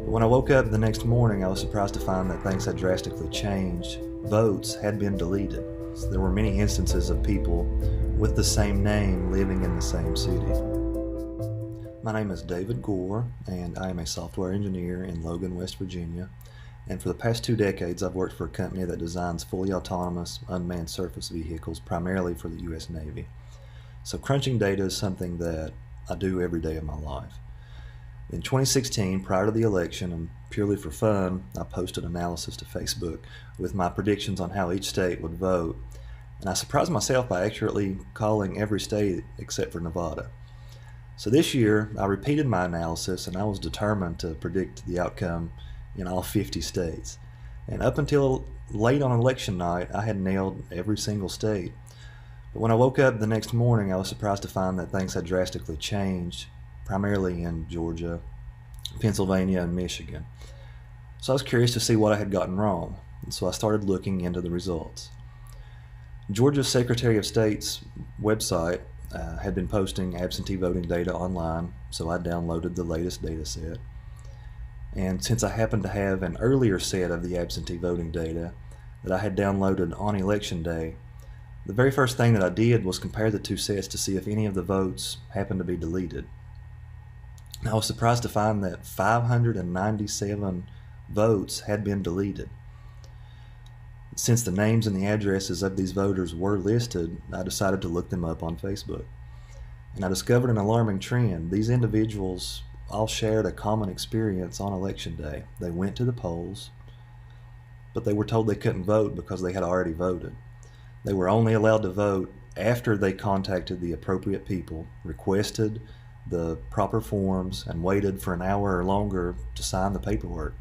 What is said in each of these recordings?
When I woke up the next morning, I was surprised to find that things had drastically changed. Votes had been deleted. So there were many instances of people with the same name living in the same city. My name is David Gore, and I am a software engineer in Logan, West Virginia. And for the past 2 decades, I've worked for a company that designs fully autonomous unmanned surface vehicles, primarily for the U.S. Navy. So crunching data is something that I do every day of my life. In 2016, prior to the election, and purely for fun, I posted analysis to Facebook with my predictions on how each state would vote. And I surprised myself by accurately calling every state except for Nevada. So this year, I repeated my analysis, and I was determined to predict the outcome in all 50 states. And up until late on election night, I had nailed every single state. But when I woke up the next morning, I was surprised to find that things had drastically changed, primarily in Georgia, Pennsylvania, and Michigan. So I was curious to see what I had gotten wrong, and so I started looking into the results. Georgia's Secretary of State's website had been posting absentee voting data online, so I downloaded the latest data set. And since I happened to have an earlier set of the absentee voting data that I had downloaded on election day, the very first thing that I did was compare the two sets to see if any of the votes happened to be deleted. I was surprised to find that 597 votes had been deleted. Since the names and the addresses of these voters were listed, I decided to look them up on Facebook. And I discovered an alarming trend. These individuals all shared a common experience on election day. They went to the polls, but they were told they couldn't vote because they had already voted. They were only allowed to vote after they contacted the appropriate people, requested the proper forms, and waited for an hour or longer to sign the paperwork.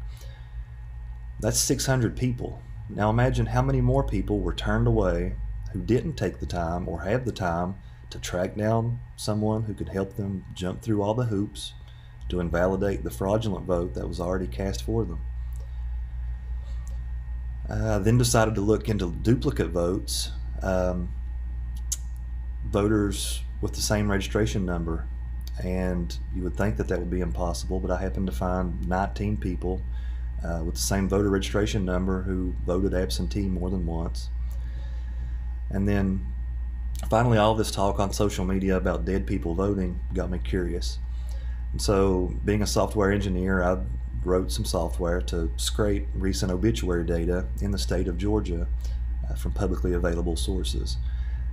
That's 600 people. Now imagine how many more people were turned away who didn't take the time or have the time to track down someone who could help them jump through all the hoops to invalidate the fraudulent vote that was already cast for them. I then decided to look into duplicate votes, voters with the same registration number. And you would think that that would be impossible, but I happened to find 19 people with the same voter registration number who voted absentee more than once. And then finally, all this talk on social media about dead people voting got me curious. And so, being a software engineer, I wrote some software to scrape recent obituary data in the state of Georgia from publicly available sources.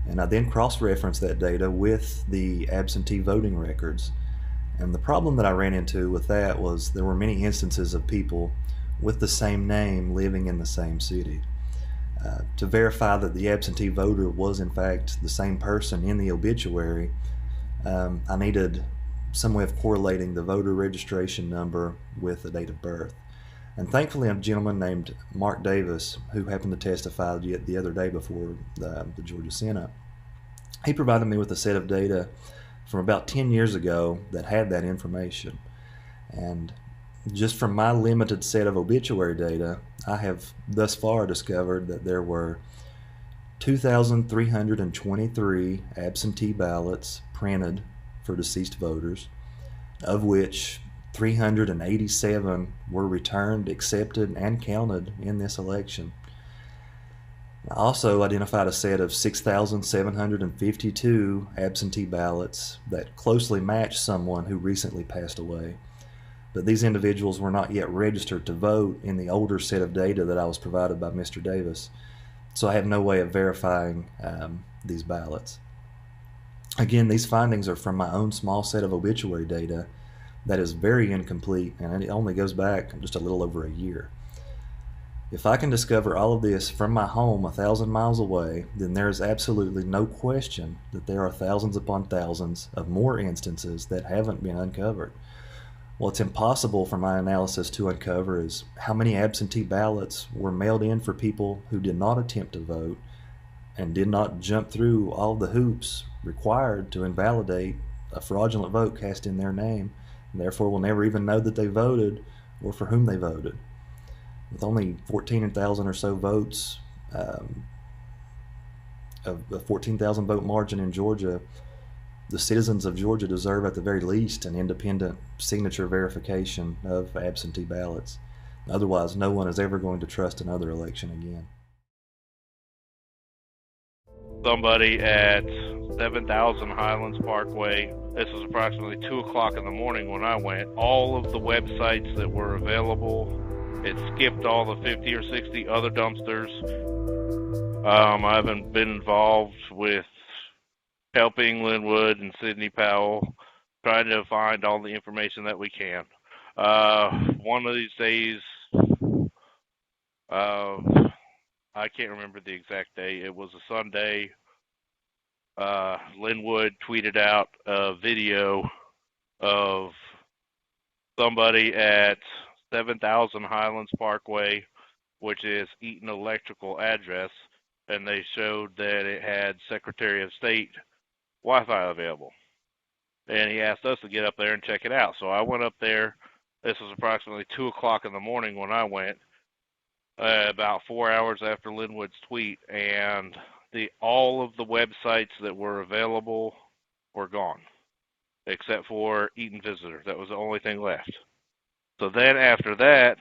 And I then cross-referenced that data with the absentee voting records. And the problem that I ran into with that was there were many instances of people with the same name living in the same city. To verify that the absentee voter was in fact the same person in the obituary, I needed some way of correlating the voter registration number with the date of birth. And thankfully, a gentleman named Mark Davis, who happened to testify yet the other day before the Georgia Senate, he provided me with a set of data from about 10 years ago that had that information. And just from my limited set of obituary data, I have thus far discovered that there were 2,323 absentee ballots printed for deceased voters, of which 387 were returned, accepted, and counted in this election. I also identified a set of 6,752 absentee ballots that closely matched someone who recently passed away. But these individuals were not yet registered to vote in the older set of data that I was provided by Mr. Davis, so I have no way of verifying these ballots. Again, these findings are from my own small set of obituary data that is very incomplete, and it only goes back just a little over a year. If I can discover all of this from my home 1,000 miles away, then there is absolutely no question that there are thousands upon thousands of more instances that haven't been uncovered. What's impossible for my analysis to uncover is how many absentee ballots were mailed in for people who did not attempt to vote and did not jump through all the hoops required to invalidate a fraudulent vote cast in their name, and therefore will never even know that they voted or for whom they voted. With only 14,000 or so votes, a 14,000 vote margin in Georgia, The citizens of Georgia deserve at the very least an independent signature verification of absentee ballots. Otherwise, no one is ever going to trust another election again. Somebody at 7000 Highlands Parkway. This was approximately 2 o'clock in the morning when I went. All of the websites that were available, it skipped all the 50 or 60 other dumpsters. I haven't been involved with helping Linwood and Sidney Powell, trying to find all the information that we can. One of these days, I can't remember the exact day. It was a Sunday. Linwood tweeted out a video of somebody at 7000 Highlands Parkway, which is Eaton Electrical address, and they showed that it had Secretary of State Wi-Fi available. And he asked us to get up there and check it out. So I went up there. This was approximately 2 o'clock in the morning when I went, about 4 hours after Linwood's tweet, and all of the websites that were available were gone, except for Eaton Visitor. That was the only thing left. So then after that,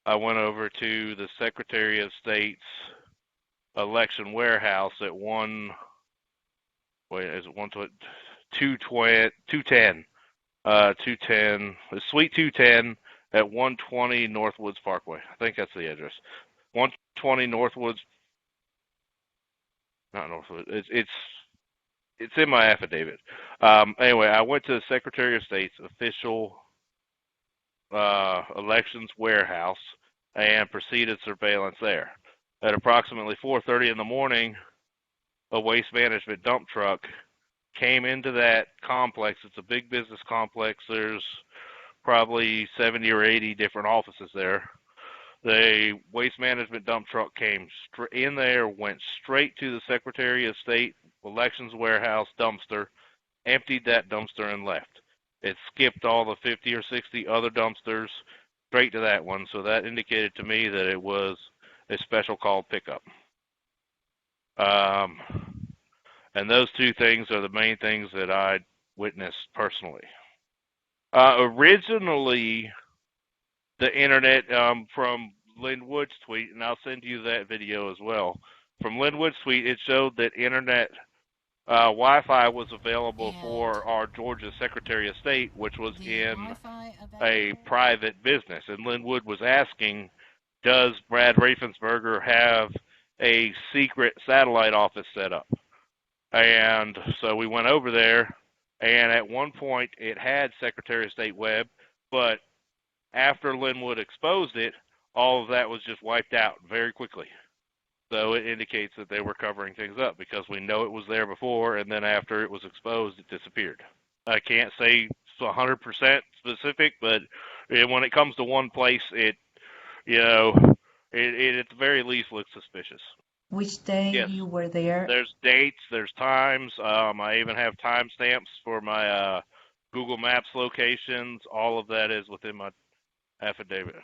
I went over to the Secretary of State's election warehouse at 210, Suite 210 at 120 Northwoods Parkway. I think that's the address. 120 Northwoods, not Northwoods. It's in my affidavit. Anyway, I went to the Secretary of State's official elections warehouse and proceeded surveillance there. At approximately 4:30 in the morning, a waste management dump truck came into that complex. It's a big business complex. There's probably 70 or 80 different offices there. The waste management dump truck came in there, went straight to the Secretary of State elections warehouse dumpster, emptied that dumpster, and left. It skipped all the 50 or 60 other dumpsters straight to that one, so that indicated to me that it was a special called pickup. And those two things are the main things that I witnessed personally. Originally, the internet, from Linwood's tweet, and I'll send you that video as well. From Linwood's tweet, it showed that internet Wi-Fi was available for our Georgia Secretary of State, which was in a private business. And Linwood was asking, does Brad Raffensperger have a secret satellite office set up? And so we went over there, and at one point it had Secretary of State web, but after Linwood exposed it, all of that was just wiped out very quickly. So it indicates that they were covering things up, because we know it was there before, and then after it was exposed, it disappeared. I can't say 100% specific, but when it comes to one place, it at the very least looks suspicious. Which day you were there? There's dates, there's times. I even have timestamps for my Google Maps locations. All of that is within my affidavit.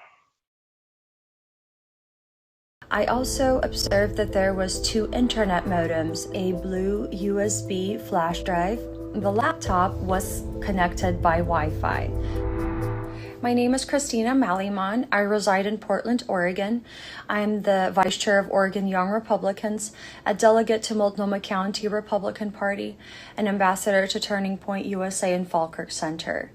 I also observed that there was 2 internet modems, a blue USB flash drive. The laptop was connected by Wi-Fi. My name is Christina Maliman. I reside in Portland, Oregon. I'm the Vice Chair of Oregon Young Republicans, a delegate to Multnomah County Republican Party, and Ambassador to Turning Point USA in Falkirk Center.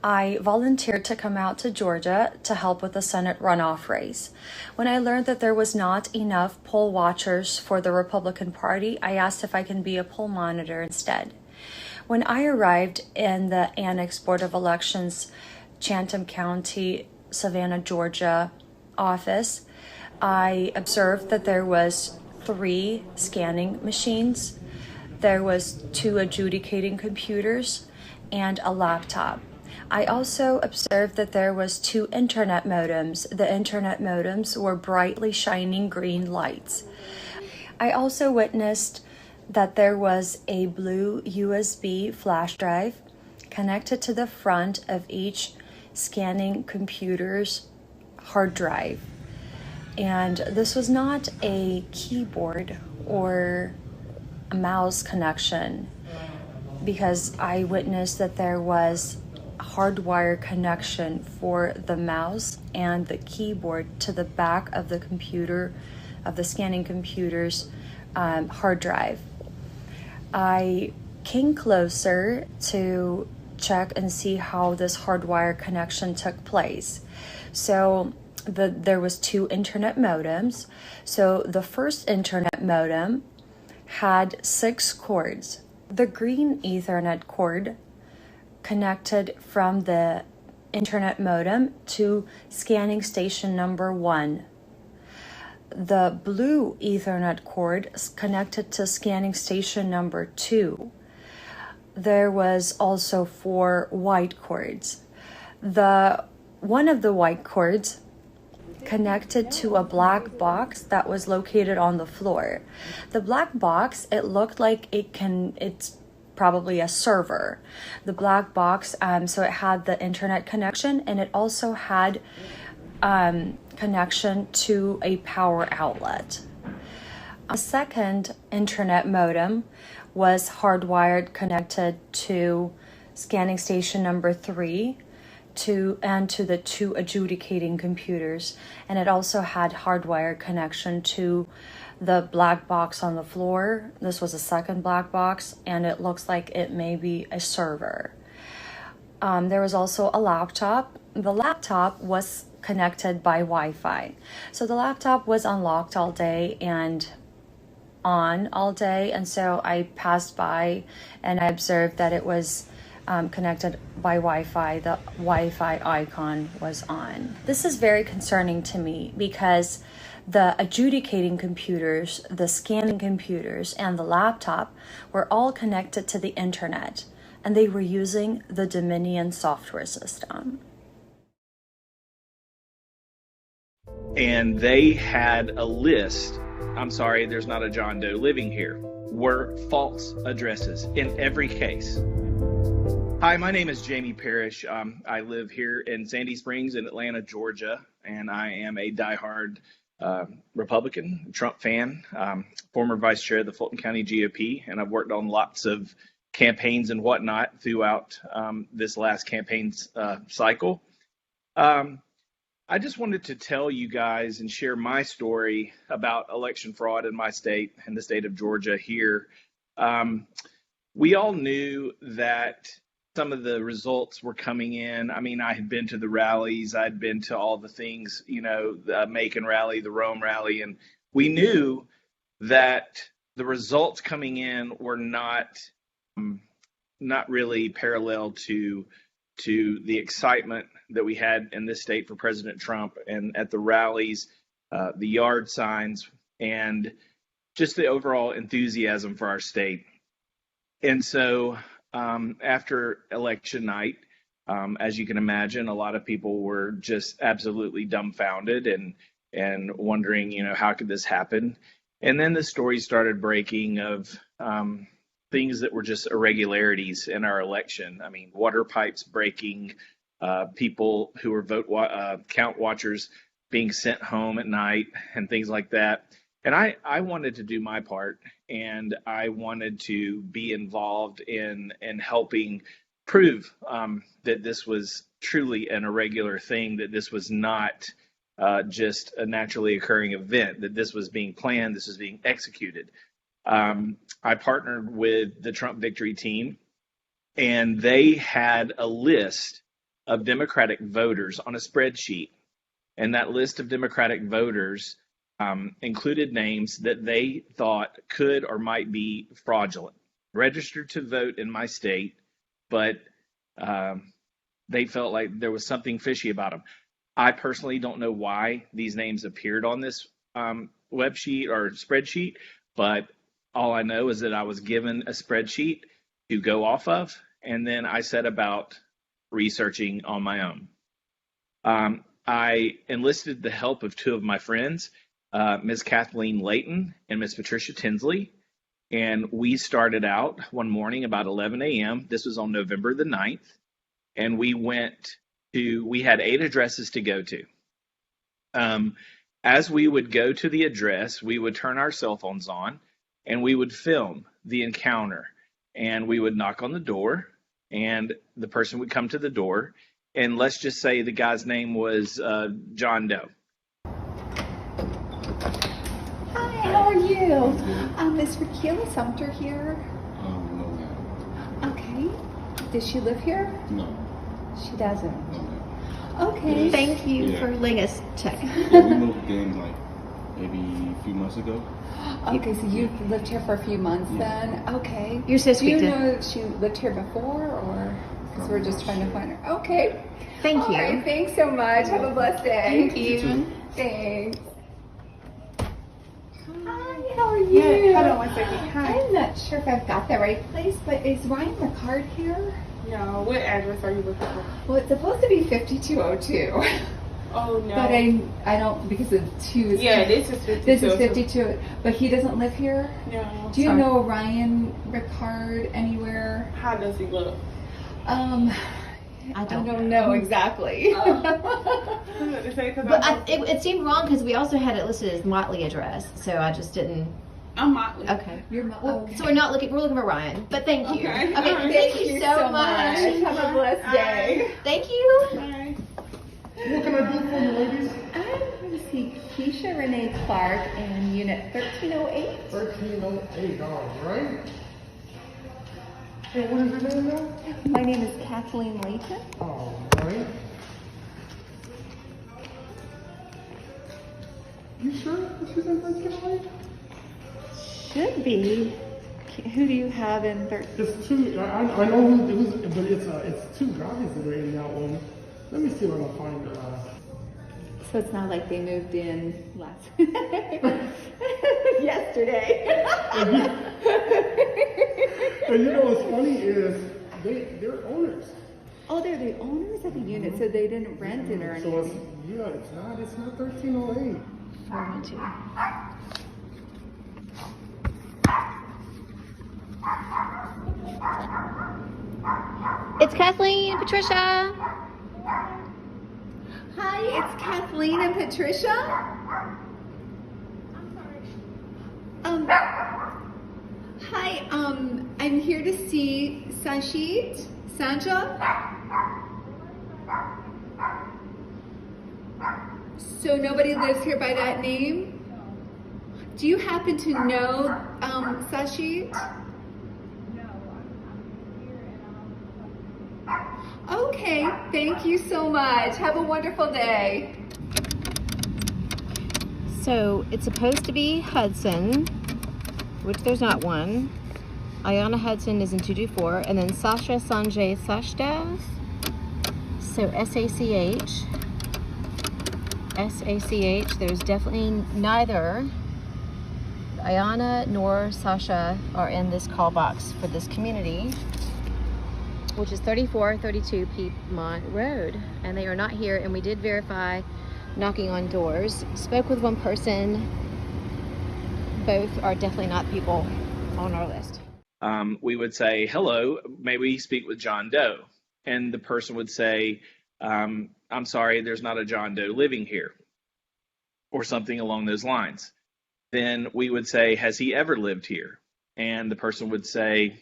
I volunteered to come out to Georgia to help with the Senate runoff race. When I learned that there was not enough poll watchers for the Republican Party, I asked if I can be a poll monitor instead. When I arrived in the Annex Board of Elections Chatham County, Savannah, Georgia office, I observed that there was 3 scanning machines, there was 2 adjudicating computers, and a laptop. I also observed that there was 2 internet modems. The internet modems were brightly shining green lights. I also witnessed that there was a blue USB flash drive connected to the front of each scanning computer's hard drive. And this was not a keyboard or a mouse connection. because I witnessed that there was a hardwire connection for the mouse and the keyboard to the back of the computer, of the scanning computer's hard drive. I came closer to check and see how this hardwire connection took place. So there was 2 internet modems. So the first internet modem had 6 cords. The green Ethernet cord connected from the internet modem to scanning station number 1. The blue Ethernet cord is connected to scanning station number 2. There was also 4 white cords. One of the white cords connected to a black box that was located on the floor. The black box, it looked like it's probably a server. The black box, so it had the internet connection, and it also had connection to a power outlet. A second internet modem was hardwired, connected to scanning station number 3 to the 2 adjudicating computers, and it also had hardwired connection to the black box on the floor. This was a second black box, and it looks like it may be a server. There was also a laptop. The laptop was connected by Wi-Fi. So the laptop was unlocked all day and on all day, and so I passed by and I observed that it was connected by Wi-Fi. The Wi-Fi icon was on. This is very concerning to me because the adjudicating computers, the scanning computers, and the laptop were all connected to the internet, and they were using the Dominion software system. And they had a list. I'm sorry, there's not a John Doe living here. Were false addresses in every case. Hi, my name is Jamie Parrish. I live here in Sandy Springs in Atlanta, Georgia, and I am a diehard Republican, Trump fan, former vice chair of the Fulton County GOP, and I've worked on lots of campaigns and whatnot throughout this last campaign cycle. I just wanted to tell you guys and share my story about election fraud in my state, in the state of Georgia here. We all knew that some of the results were coming in. I mean, I had been to the rallies, I'd been to all the things, the Macon rally, the Rome rally, and we knew that the results coming in were not really parallel to the excitement that we had in this state for President Trump, and at the rallies, the yard signs, and just the overall enthusiasm for our state. And so after election night, as you can imagine, a lot of people were just absolutely dumbfounded and wondering, how could this happen? And then the story started breaking of things that were just irregularities in our election. I mean, water pipes breaking, people who were count watchers being sent home at night, and things like that. And I wanted to do my part, and I wanted to be involved in helping prove that this was truly an irregular thing, that this was not just a naturally occurring event, that this was being planned, this was being executed. I partnered with the Trump Victory team, and they had a list of Democratic voters on a spreadsheet. And that list of Democratic voters included names that they thought could or might be fraudulent, registered to vote in my state, but they felt like there was something fishy about them. I personally don't know why these names appeared on this web sheet or spreadsheet, but all I know is that I was given a spreadsheet to go off of, and then I set about researching on my own. I enlisted the help of 2 of my friends, Ms. Kathleen Layton and Ms. Patricia Tinsley, and we started out one morning about 11 a.m. This was on November the 9th, and we had 8 addresses to go to. As we would go to the address, we would turn our cell phones on, and we would film the encounter. and we would knock on the door, and the person would come to the door, and let's just say the guy's name was John Doe. Hi, how are you? Is Rakela Sumter here? No, ma'am. Okay. Does she live here? No. She doesn't. No, ma'am. Okay. Thank you Yeah. for letting us check. Yeah, we moved in like maybe a few months ago. Okay, so you've lived here for a few months Yeah. then? Okay. You're so Do you sweet. know if she lived here before, or because we're just trying to find her? Okay. Thank All you. right, thanks so much. Have a blessed day. Thank you. Thanks. Hi, how are you? Yeah, hold on one second. Hi. I'm not sure if I've got the right place, but is Ryan Ricard here? No, what address are you looking for? Well, it's supposed to be 5202. Oh no. But I don't, because of 2 is... Yeah, this is 52. This is 52, but he doesn't live here? No. Do you Sorry. know Ryan Ricard anywhere? How does he look? I don't know exactly. But it seemed wrong because we also had it listed as Motley address, so I just didn't. I'm Motley. Okay. You're okay. So we're looking for Ryan, but thank you. Okay. Okay, All right. thank you so much. Have a blessed day. Thank you. Bye. What can I do for you, ladies? Let me see, Keisha Renee Clark in unit 1308. 1308, all right. And what is your name now? My name is Kathleen Layton. All right. You sure that she's in 1308? Should be. Who do you have in 13? It's two, I know who's, but it's two guys that are in that one. Let me see if I can find So it's not like they moved in last yesterday. And you know what's funny is they're owners. Oh, they're the owners of the unit, so they didn't rent it or So anything. it's not 1308. 412. It's Kathleen, Patricia. Hi, it's Kathleen and Patricia. I'm sorry. Hi, I'm here to see Sanja. So nobody lives here by that name? Do you happen to know Sashit? Okay, thank you so much. Have a wonderful day. So it's supposed to be Hudson, which there's not one. Ayana Hudson is in 224, and then Sasha Sanjay Sashdev. So SACH. There's definitely neither Ayana nor Sasha are in this call box for this community, which is 3432 Piedmont Road, and they are not here. And we did verify knocking on doors, spoke with one person. Both are definitely not people on our list. We would say, hello, may we speak with John Doe? And the person would say, I'm sorry, there's not a John Doe living here, or something along those lines. Then we would say, has he ever lived here? And the person would say,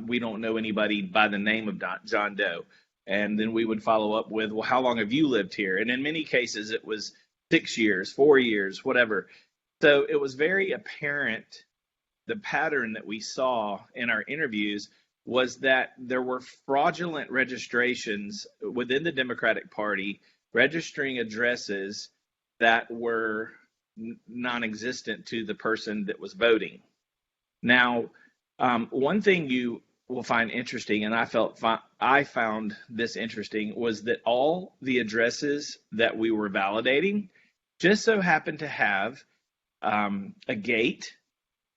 we don't know anybody by the name of John Doe. And then we would follow up with, well, how long have you lived here? And in many cases, it was 6 years, 4 years, whatever. So it was very apparent, the pattern that we saw in our interviews was that there were fraudulent registrations within the Democratic Party, registering addresses that were non-existent to the person that was voting. Now, one thing you will find interesting, and I found this interesting, was that all the addresses that we were validating just so happened to have a gate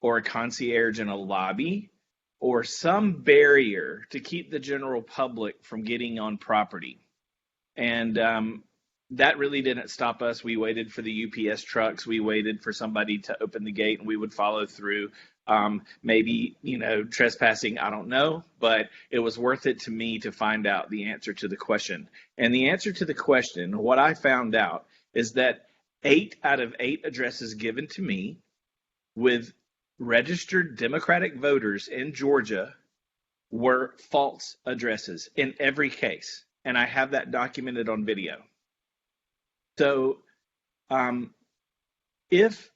or a concierge in a lobby or some barrier to keep the general public from getting on property. And that really didn't stop us. We waited for the UPS trucks. We waited for somebody to open the gate, and we would follow through. Maybe, trespassing, I don't know, but it was worth it to me to find out the answer to the question. And the answer to the question, what I found out, is that 8 out of 8 addresses given to me with registered Democratic voters in Georgia were false addresses in every case. And I have that documented on video. So if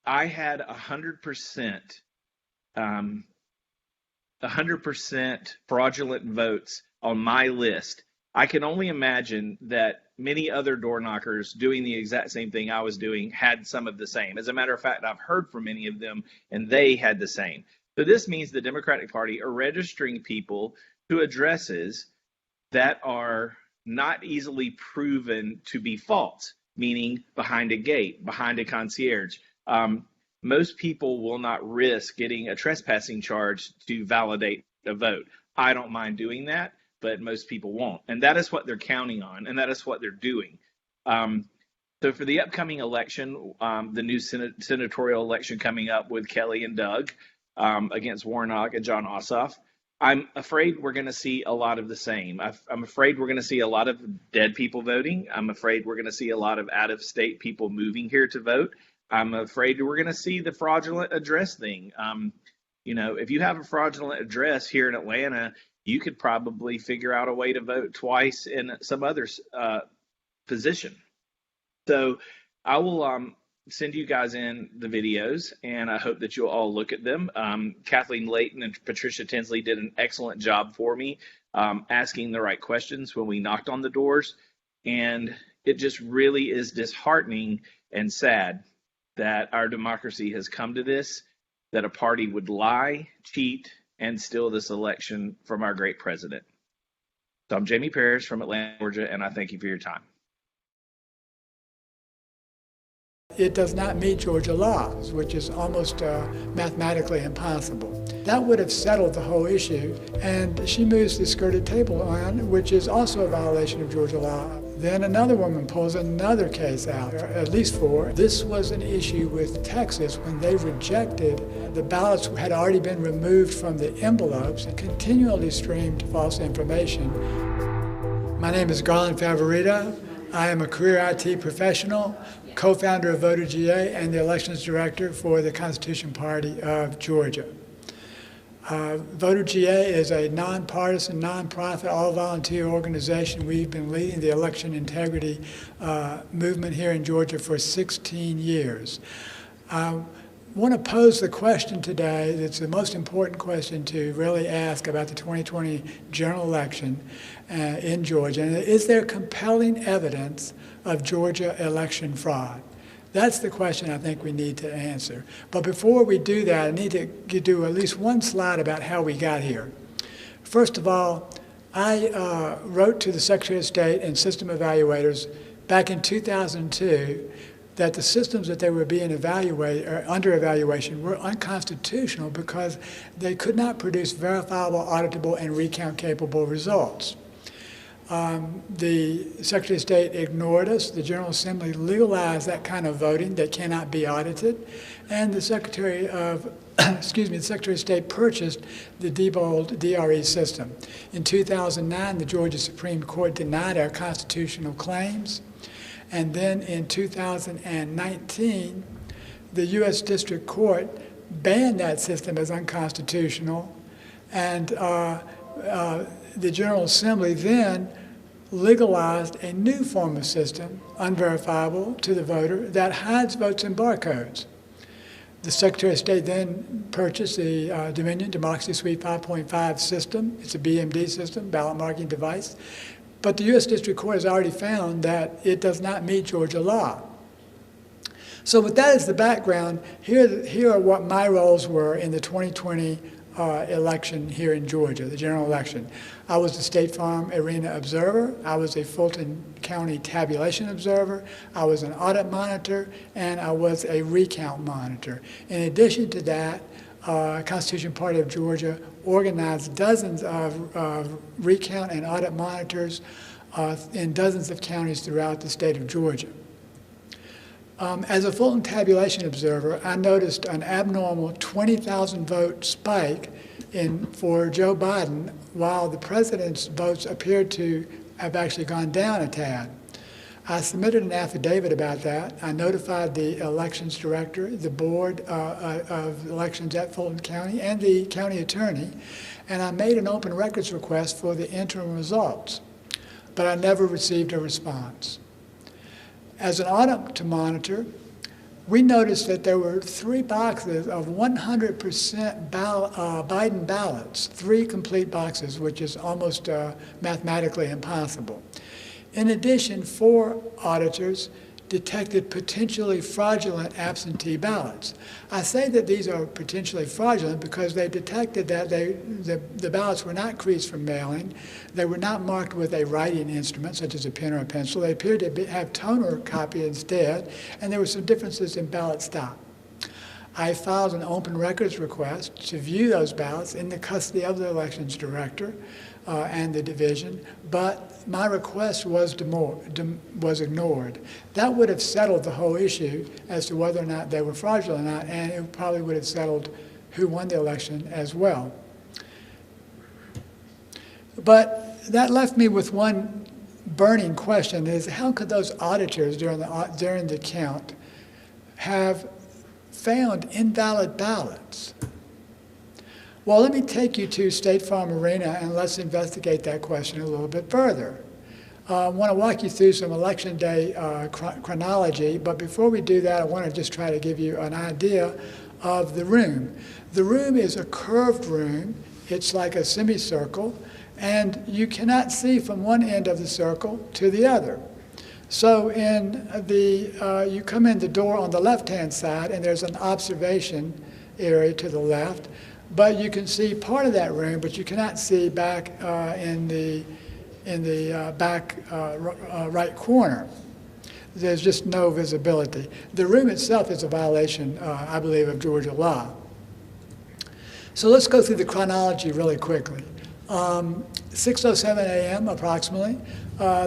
I had 100% fraudulent votes on my list, I can only imagine that many other door knockers doing the exact same thing I was doing had some of the same. As a matter of fact, I've heard from many of them, and they had the same. So this means the Democratic Party are registering people to addresses that are not easily proven to be false, meaning behind a gate, behind a concierge. Most people will not risk getting a trespassing charge to validate a vote. I don't mind doing that, but most people won't. And that is what they're counting on, and that is what they're doing. So for the upcoming election, the new senatorial election coming up with Kelly and Doug against Warnock and John Ossoff, I'm afraid we're going to see a lot of the same. I'm afraid we're going to see a lot of dead people voting. I'm afraid we're going to see a lot of out-of-state people moving here to vote. I'm afraid we're going to see the fraudulent address thing. If you have a fraudulent address here in Atlanta, you could probably figure out a way to vote twice in some other position. So I will send you guys in the videos, and I hope that you'll all look at them. Kathleen Layton and Patricia Tinsley did an excellent job for me, asking the right questions when we knocked on the doors. And it just really is disheartening and sad that our democracy has come to this, that a party would lie, cheat, and steal this election from our great president. So I'm Jamie Parrish from Atlanta, Georgia, and I thank you for your time. It does not meet Georgia laws, which is almost mathematically impossible. That would have settled the whole issue, and she moves the skirted table on, which is also a violation of Georgia law. Then another woman pulls another case out, at least 4. This was an issue with Texas when they rejected the ballots had already been removed from the envelopes and continually streamed false information. My name is Garland Favorito. I am a career IT professional, co-founder of Voter GA, and the elections director for the Constitution Party of Georgia. Voter GA is a nonpartisan, nonprofit, all-volunteer organization. We've been leading the election integrity movement here in Georgia for 16 years. I want to pose the question today that's the most important question to really ask about the 2020 general election in Georgia. And is there compelling evidence of Georgia election fraud? That's the question I think we need to answer. But before we do that, I need to do at least one slide about how we got here. First of all, I wrote to the Secretary of State and system evaluators back in 2002 that the systems that they were being under evaluation were unconstitutional because they could not produce verifiable, auditable, and recount-capable results. The Secretary of State ignored us. The General Assembly legalized that kind of voting that cannot be audited. And the Secretary of State purchased the Diebold DRE system. In 2009, the Georgia Supreme Court denied our constitutional claims. And then in 2019, the U.S. District Court banned that system as unconstitutional. And the General Assembly then legalized a new form of system, unverifiable to the voter, that hides votes in barcodes. The Secretary of State then purchased the Dominion Democracy Suite 5.5 system. It's a BMD system, ballot marking device. But the U.S. District Court has already found that it does not meet Georgia law. So with that as the background, here are what my roles were in the 2020 election here in Georgia, the general election. I was the State Farm Arena Observer. I was a Fulton County Tabulation Observer. I was an audit monitor, and I was a recount monitor. In addition to that, Constitution Party of Georgia organized dozens of recount and audit monitors in dozens of counties throughout the state of Georgia. As a Fulton Tabulation Observer, I noticed an abnormal 20,000 vote spike for Joe Biden, while the president's votes appeared to have actually gone down a tad. I submitted an affidavit about that. I notified the elections director, the board of elections at Fulton County, and the county attorney, and I made an open records request for the interim results, but I never received a response. As an audit to monitor, we noticed that there were 3 boxes of 100% Biden ballots, 3 complete boxes, which is almost mathematically impossible. In addition, 4 auditors detected potentially fraudulent absentee ballots. I say that these are potentially fraudulent because they detected that the ballots were not creased from mailing, they were not marked with a writing instrument such as a pen or a pencil, they appeared to have toner copy instead, and there were some differences in ballot stock. I filed an open records request to view those ballots in the custody of the elections director and the division, but my request was ignored. That would have settled the whole issue as to whether or not they were fraudulent or not, and it probably would have settled who won the election as well. But that left me with one burning question: is how could those auditors during the count have found invalid ballots? Well, let me take you to State Farm Arena and let's investigate that question a little bit further. I want to walk you through some Election Day chronology, but before we do that, I want to just try to give you an idea of the room. The room is a curved room. It's like a semicircle, and you cannot see from one end of the circle to the other. So you come in the door on the left-hand side, and there's an observation area to the left. But you can see part of that room, but you cannot see back in the back right corner. There's just no visibility. The room itself is a violation, I believe, of Georgia law. So let's go through the chronology really quickly. 6:07 a.m. approximately,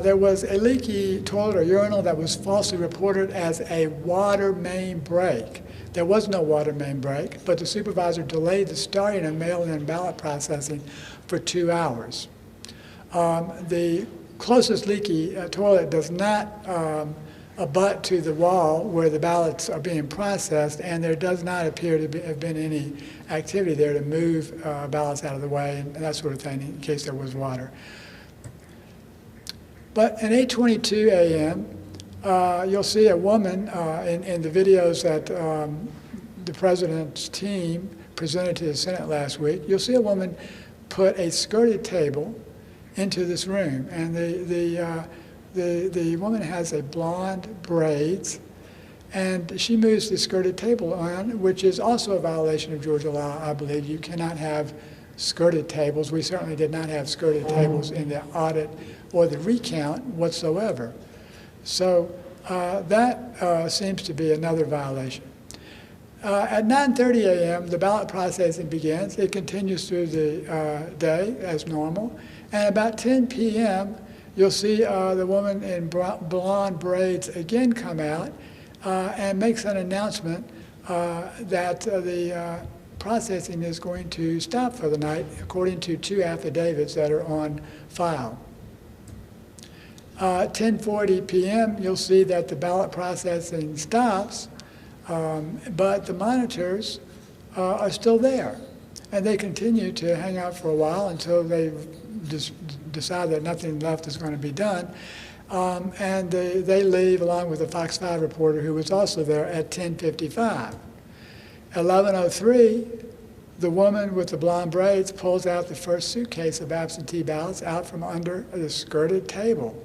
there was a leaky toilet or urinal that was falsely reported as a water main break. There was no water main break, but the supervisor delayed the starting of mail-in ballot processing for 2 hours. The closest leaky toilet does not abut to the wall where the ballots are being processed, and there does not appear to have been any activity there to move ballots out of the way and that sort of thing in case there was water. But at 8:22 a.m., you'll see a woman in the videos that the president's team presented to the Senate last week. You'll see a woman put a skirted table into this room, and the woman has a blonde braids, and she moves the skirted table on, which is also a violation of Georgia law. I believe you cannot have skirted tables. We certainly did not have skirted tables in the audit or the recount whatsoever. So that seems to be another violation. At 9:30 a.m., the ballot processing begins. It continues through the day as normal. And about 10 p.m., you'll see the woman in blonde braids again come out and makes an announcement that the processing is going to stop for the night, according to 2 affidavits that are on file. 10:40 p.m., you'll see that the ballot processing stops, but the monitors are still there. And they continue to hang out for a while until they decide that nothing left is going to be done. And they leave along with the Fox 5 reporter who was also there at 10:55. 11:03, the woman with the blonde braids pulls out the first suitcase of absentee ballots out from under the skirted table.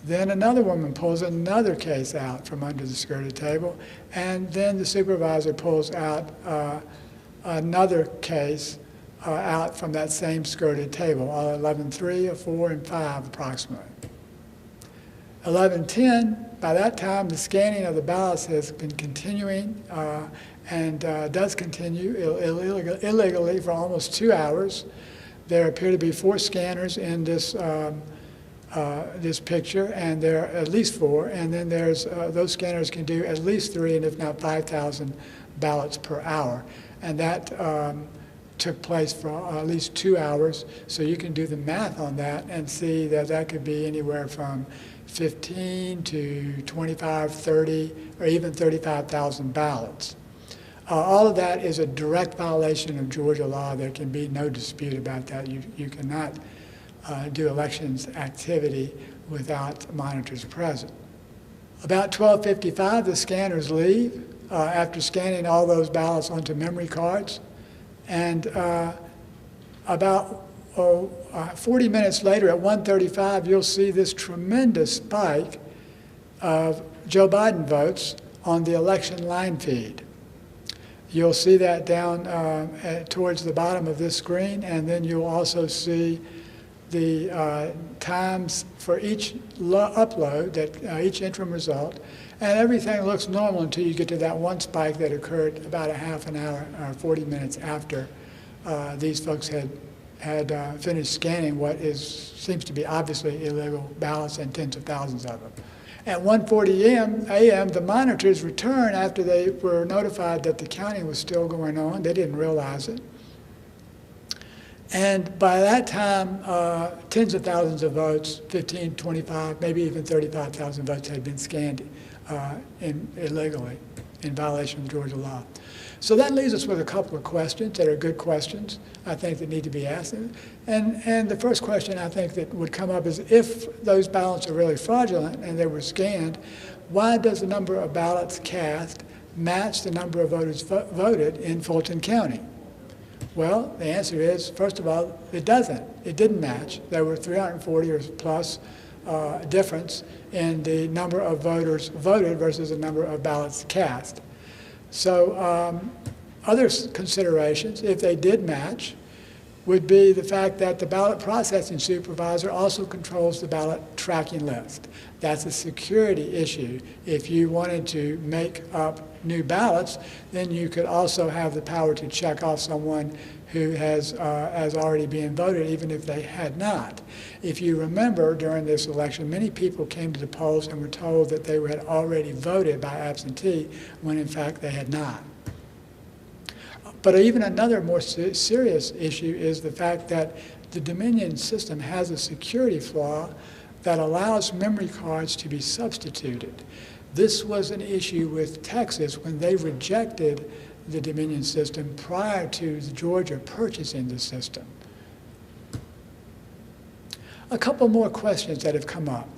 Then another woman pulls another case out from under the skirted table, and then the supervisor pulls out another case out from that same skirted table, 11:03, 4, and 5 approximately. 11:10, by that time the scanning of the ballots has been continuing and does continue illegally for almost 2 hours. There appear to be 4 scanners in this this picture, and there are at least 4, and then there's those scanners can do at least 3 and if not 5,000 ballots per hour, and that took place for at least 2 hours. So you can do the math on that and see that that could be anywhere from 15 to 25, 30, or even 35,000 ballots. All of that is a direct violation of Georgia law. There can be no dispute about that. You cannot do elections activity without monitors present. About 12:55, the scanners leave after scanning all those ballots onto memory cards. And about 40 minutes later at 1:35, you'll see this tremendous spike of Joe Biden votes on the election line feed. You'll see that down towards the bottom of this screen, and then you'll also see the times for each upload, that each interim result, and everything looks normal until you get to that one spike that occurred about a half an hour or 40 minutes after these folks had finished scanning what seems to be obviously illegal ballots, and tens of thousands of them. At 1:40 a.m., the monitors returned after they were notified that the counting was still going on. They didn't realize it. And by that time, tens of thousands of votes, 15, 25, maybe even 35,000 votes had been scanned illegally in violation of Georgia law. So that leaves us with a couple of questions that are good questions, I think, that need to be asked. And the first question I think that would come up is, if those ballots are really fraudulent and they were scanned, why does the number of ballots cast match the number of voters voted in Fulton County? Well, the answer is, first of all, it doesn't. It didn't match. There were 340 or plus difference in the number of voters voted versus the number of ballots cast. So other considerations, if they did match, would be the fact that the ballot processing supervisor also controls the ballot tracking list. That's a security issue. If you wanted to make up new ballots, then you could also have the power to check off someone who has already been voted, even if they had not. If you remember, during this election, many people came to the polls and were told that they had already voted by absentee, when in fact they had not. But even another more serious issue is the fact that the Dominion system has a security flaw that allows memory cards to be substituted. This was an issue with Texas when they rejected the Dominion system prior to Georgia purchasing the system. A couple more questions that have come up.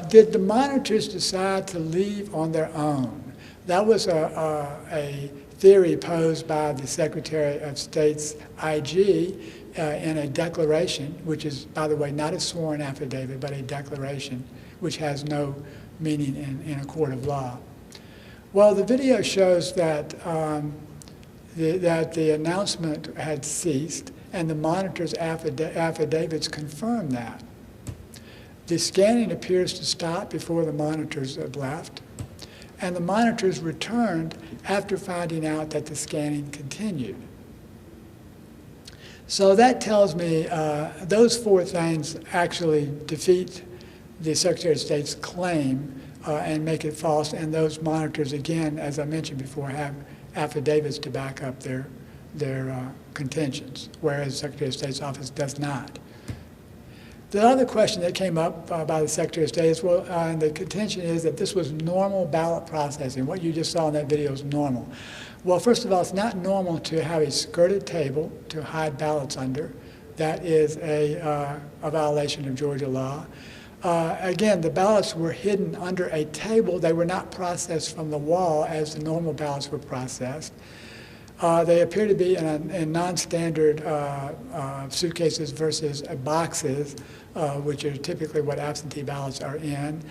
Did the monitors decide to leave on their own? That was a theory posed by the Secretary of State's IG in a declaration, which is, by the way, not a sworn affidavit, but a declaration, which has no meaning in a court of law. Well, the video shows that the announcement had ceased, and the monitor's affidavits confirm that. The scanning appears to stop before the monitors had left, and the monitors returned after finding out that the scanning continued. So that tells me those four things actually defeat the Secretary of State's claim and make it false, and those monitors, again, as I mentioned before, have affidavits to back up their contentions, whereas the Secretary of State's office does not. The other question that came up by the Secretary of State is, well, and the contention is that this was normal ballot processing. What you just saw in that video is normal. Well, first of all, it's not normal to have a skirted table to hide ballots under. That is a violation of Georgia law. Again, the ballots were hidden under a table. They were not processed from the wall as the normal ballots were processed. They appear to be in non-standard suitcases versus boxes, which are typically what absentee ballots are in.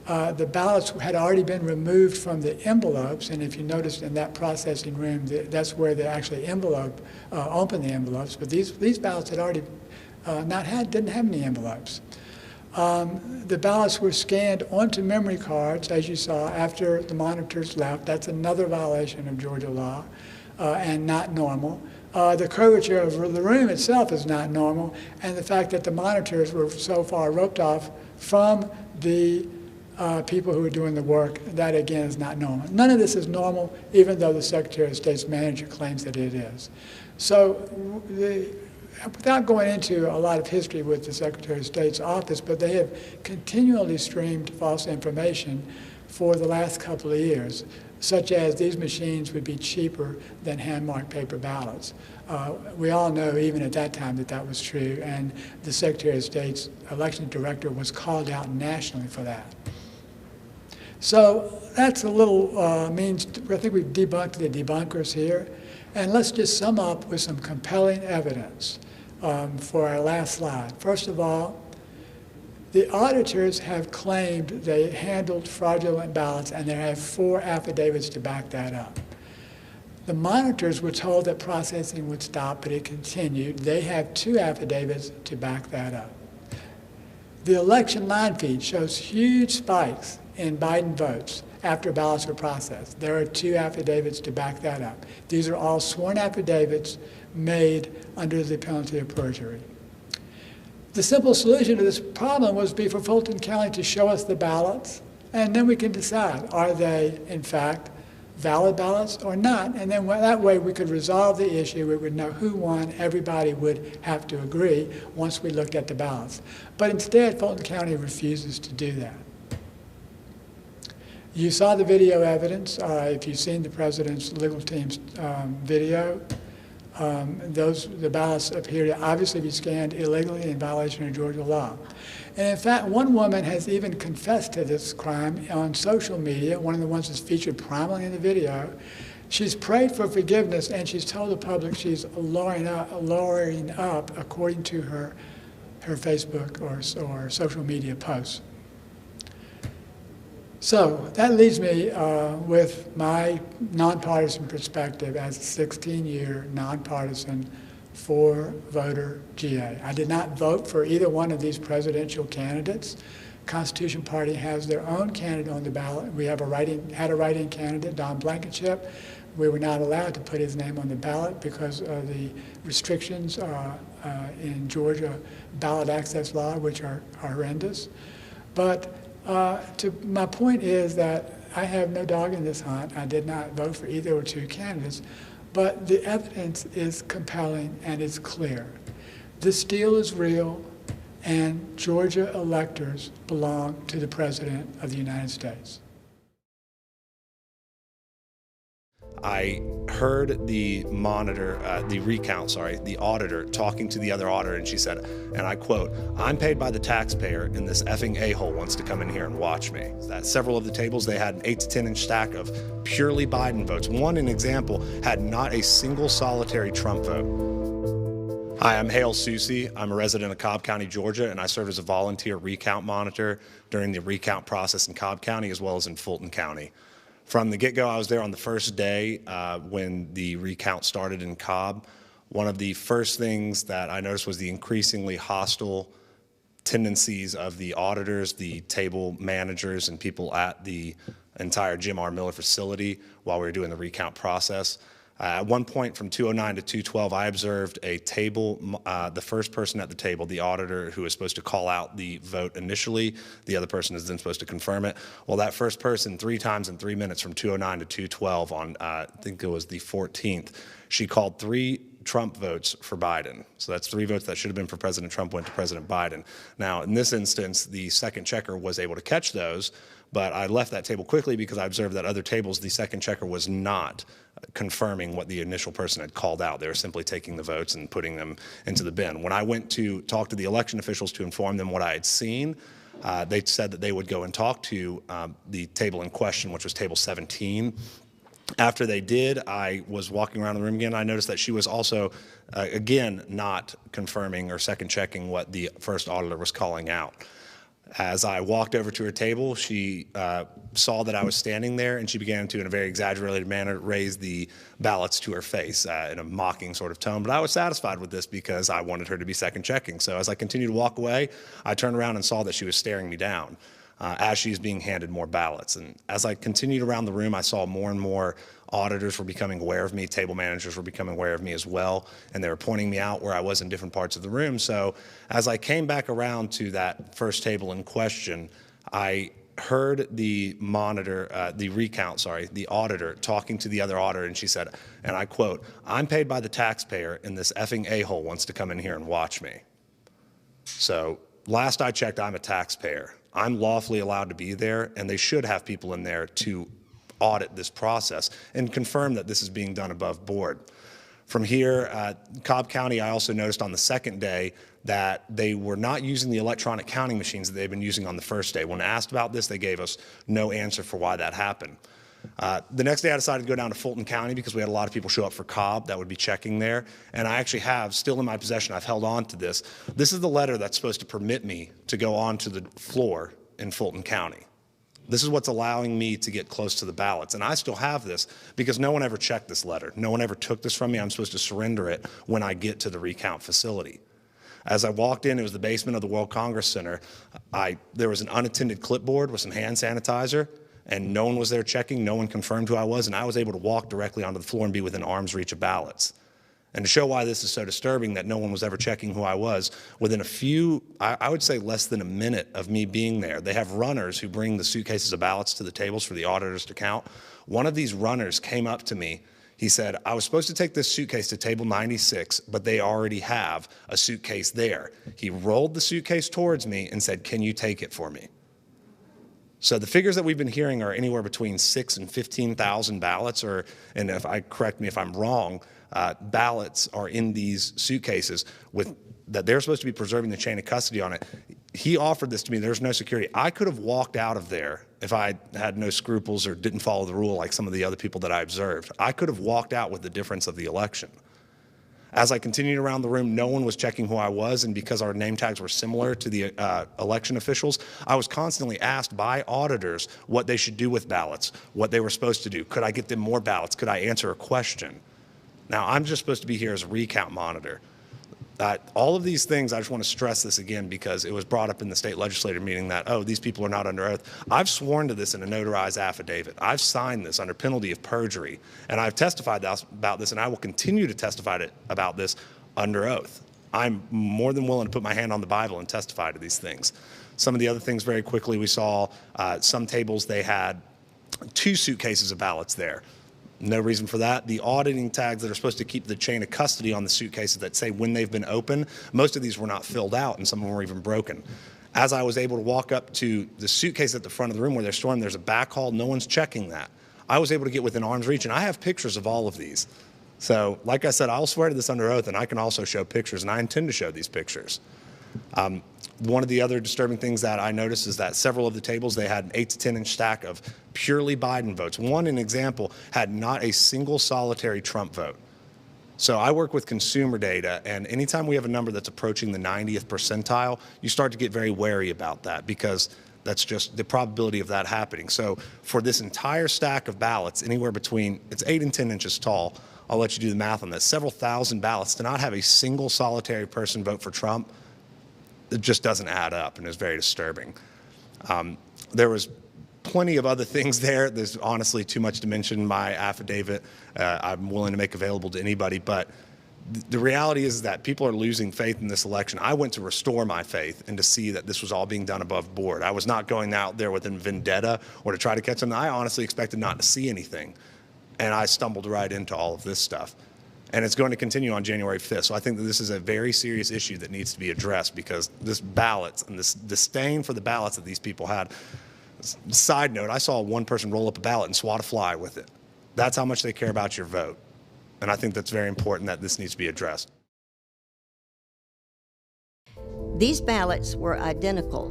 The ballots had already been removed from the envelopes, and if you noticed in that processing room, that's where they actually open the envelopes. But these ballots had already didn't have any envelopes. The ballots were scanned onto memory cards, as you saw, after the monitors left. That's another violation of Georgia law and not normal. The curvature of the room itself is not normal, and the fact that the monitors were so far roped off from the people who are doing the work. That, again, is not normal. None of this is normal, even though the Secretary of State's manager claims that it is. So without going into a lot of history with the Secretary of State's office, but they have continually streamed false information for the last couple of years, such as these machines would be cheaper than hand-marked paper ballots. We all know, even at that time, that that was true, and the Secretary of State's election director was called out nationally for that. So that's a little means. I think we've debunked the debunkers here, and let's just sum up with some compelling evidence for our last slide. First of all, the auditors have claimed they handled fraudulent ballots, and they have 4 affidavits to back that up. The monitors were told that processing would stop, but it continued. They have 2 affidavits to back that up. The election line feed shows huge spikes in Biden votes after ballots were processed. There are 2 affidavits to back that up. These are all sworn affidavits made under the penalty of perjury. The simple solution to this problem was for Fulton County to show us the ballots, and then we can decide, are they, in fact, valid ballots or not? And then that way we could resolve the issue. We would know who won. Everybody would have to agree once we looked at the ballots. But instead, Fulton County refuses to do that. You saw the video evidence. If you've seen the president's legal team's video, the ballots appear to obviously be scanned illegally in violation of Georgia law. And in fact, one woman has even confessed to this crime on social media, one of the ones that's featured prominently in the video. She's prayed for forgiveness, and she's told the public she's lowering up according to her Facebook or social media posts. So that leaves me with my nonpartisan perspective as a 16-year nonpartisan 4-voter GA. I did not vote for either one of these presidential candidates. Constitution Party has their own candidate on the ballot. We had a write-in candidate, Don Blankenship. We were not allowed to put his name on the ballot because of the restrictions in Georgia ballot access law, which are horrendous. But my point is that I have no dog in this hunt. I did not vote for either or 2 candidates, but the evidence is compelling and it's clear. This deal is real, and Georgia electors belong to the President of the United States. I heard the auditor talking to the other auditor, and she said, and I quote, "I'm paid by the taxpayer, and this effing a-hole wants to come in here and watch me." At several of the tables, they had an 8 to 10 inch stack of purely Biden votes. One, an example, had not a single solitary Trump vote. Hi, I'm Hale Susi. I'm a resident of Cobb County, Georgia, and I serve as a volunteer recount monitor during the recount process in Cobb County as well as in Fulton County. From the get-go, I was there on the first day when the recount started in Cobb. One of the first things that I noticed was the increasingly hostile tendencies of the auditors, the table managers, and people at the entire Jim R. Miller facility while we were doing the recount process. At one point from 209 to 212, I observed a table, the first person at the table, the auditor who was supposed to call out the vote initially, the other person is then supposed to confirm it. Well, that first person 3 times in 3 minutes from 209 to 212 on, I think it was the 14th, she called 3 Trump votes for Biden. So that's 3 votes that should have been for President Trump went to President Biden. Now, in this instance, the second checker was able to catch those, but I left that table quickly because I observed that other tables, the second checker was not confirming what the initial person had called out. They were simply taking the votes and putting them into the bin. When I went to talk to the election officials to inform them what I had seen, they said that they would go and talk to the table in question, which was table 17. After they did, I was walking around the room again. I noticed that she was also, again, not confirming or second checking what the first auditor was calling out. As I walked over to her table, she saw that I was standing there, and she began to, in a very exaggerated manner, raise the ballots to her face in a mocking sort of tone. But I was satisfied with this because I wanted her to be second checking. So as I continued to walk away, I turned around and saw that she was staring me down as she's being handed more ballots. And as I continued around the room, I saw more and more auditors were becoming aware of me, table managers were becoming aware of me as well, and they were pointing me out where I was in different parts of the room. So as I came back around to that first table in question, I heard the auditor talking to the other auditor, and she said, and I quote, "I'm paid by the taxpayer, and this effing a-hole wants to come in here and watch me." So last I checked, I'm a taxpayer. I'm lawfully allowed to be there, and they should have people in there to audit this process and confirm that this is being done above board. From here, Cobb County, I also noticed on the second day that they were not using the electronic counting machines that they've been using on the first day. When asked about this, they gave us no answer for why that happened. The next day I decided to go down to Fulton County because we had a lot of people show up for Cobb that would be checking there. And I actually have, still in my possession, I've held on to this. This is the letter that's supposed to permit me to go onto the floor in Fulton County. This is what's allowing me to get close to the ballots. And I still have this because no one ever checked this letter. No one ever took this from me. I'm supposed to surrender it when I get to the recount facility. As I walked in, it was the basement of the World Congress Center. There was an unattended clipboard with some hand sanitizer, and no one was there checking. No one confirmed who I was, and I was able to walk directly onto the floor and be within arm's reach of ballots. And to show why this is so disturbing that no one was ever checking who I was, within a few, I would say less than a minute of me being there, they have runners who bring the suitcases of ballots to the tables for the auditors to count. One of these runners came up to me. He said, "I was supposed to take this suitcase to table 96, but they already have a suitcase there." He rolled the suitcase towards me and said, "Can you take it for me?" So the figures that we've been hearing are anywhere between 6,000 and 15,000 ballots, and correct me if I'm wrong, ballots are in these suitcases that they're supposed to be preserving the chain of custody on it. He offered this to me. There's no security. I could have walked out of there if I had no scruples or didn't follow the rule like some of the other people that I observed. I could have walked out with the difference of the election. As I continued around the room, no one was checking who I was, and because our name tags were similar to the election officials, I was constantly asked by auditors what they should do with ballots, what they were supposed to do. Could I get them more ballots? Could I answer a question? Now, I'm just supposed to be here as a recount monitor. All of these things, I just want to stress this again because it was brought up in the state legislative meeting that, oh, these people are not under oath. I've sworn to this in a notarized affidavit. I've signed this under penalty of perjury, and I've testified about this, and I will continue to testify about this under oath. I'm more than willing to put my hand on the Bible and testify to these things. Some of the other things very quickly, we saw some tables, they had 2 suitcases of ballots there. No reason for that. The auditing tags that are supposed to keep the chain of custody on the suitcases that say when they've been open, most of these were not filled out and some of them were even broken. As I was able to walk up to the suitcase at the front of the room where they're storing, there's a back hall, no one's checking that. I was able to get within arm's reach, and I have pictures of all of these. So, like I said, I'll swear to this under oath, and I can also show pictures, and I intend to show these pictures. One of the other disturbing things that I noticed is that several of the tables, they had an 8 to 10 inch stack of purely Biden votes. One, an example, had not a single solitary Trump vote. So I work with consumer data, and anytime we have a number that's approaching the 90th percentile, you start to get very wary about that because that's just the probability of that happening. So for this entire stack of ballots, anywhere between, it's 8 and 10 inches tall, I'll let you do the math on this, several thousand ballots, to not have a single solitary person vote for Trump, it just doesn't add up, and it's very disturbing. There was plenty of other things there. There's honestly too much to mention in my affidavit. I'm willing to make available to anybody, but the reality is that people are losing faith in this election. I went to restore my faith and to see that this was all being done above board. I was not going out there with a vendetta or to try to catch them. I honestly expected not to see anything, and I stumbled right into all of this stuff. And it's going to continue on January 5th. So I think that this is a very serious issue that needs to be addressed because this ballots and this disdain for the ballots that these people had. Side note, I saw one person roll up a ballot and swat a fly with it. That's how much they care about your vote. And I think that's very important that this needs to be addressed. These ballots were identical,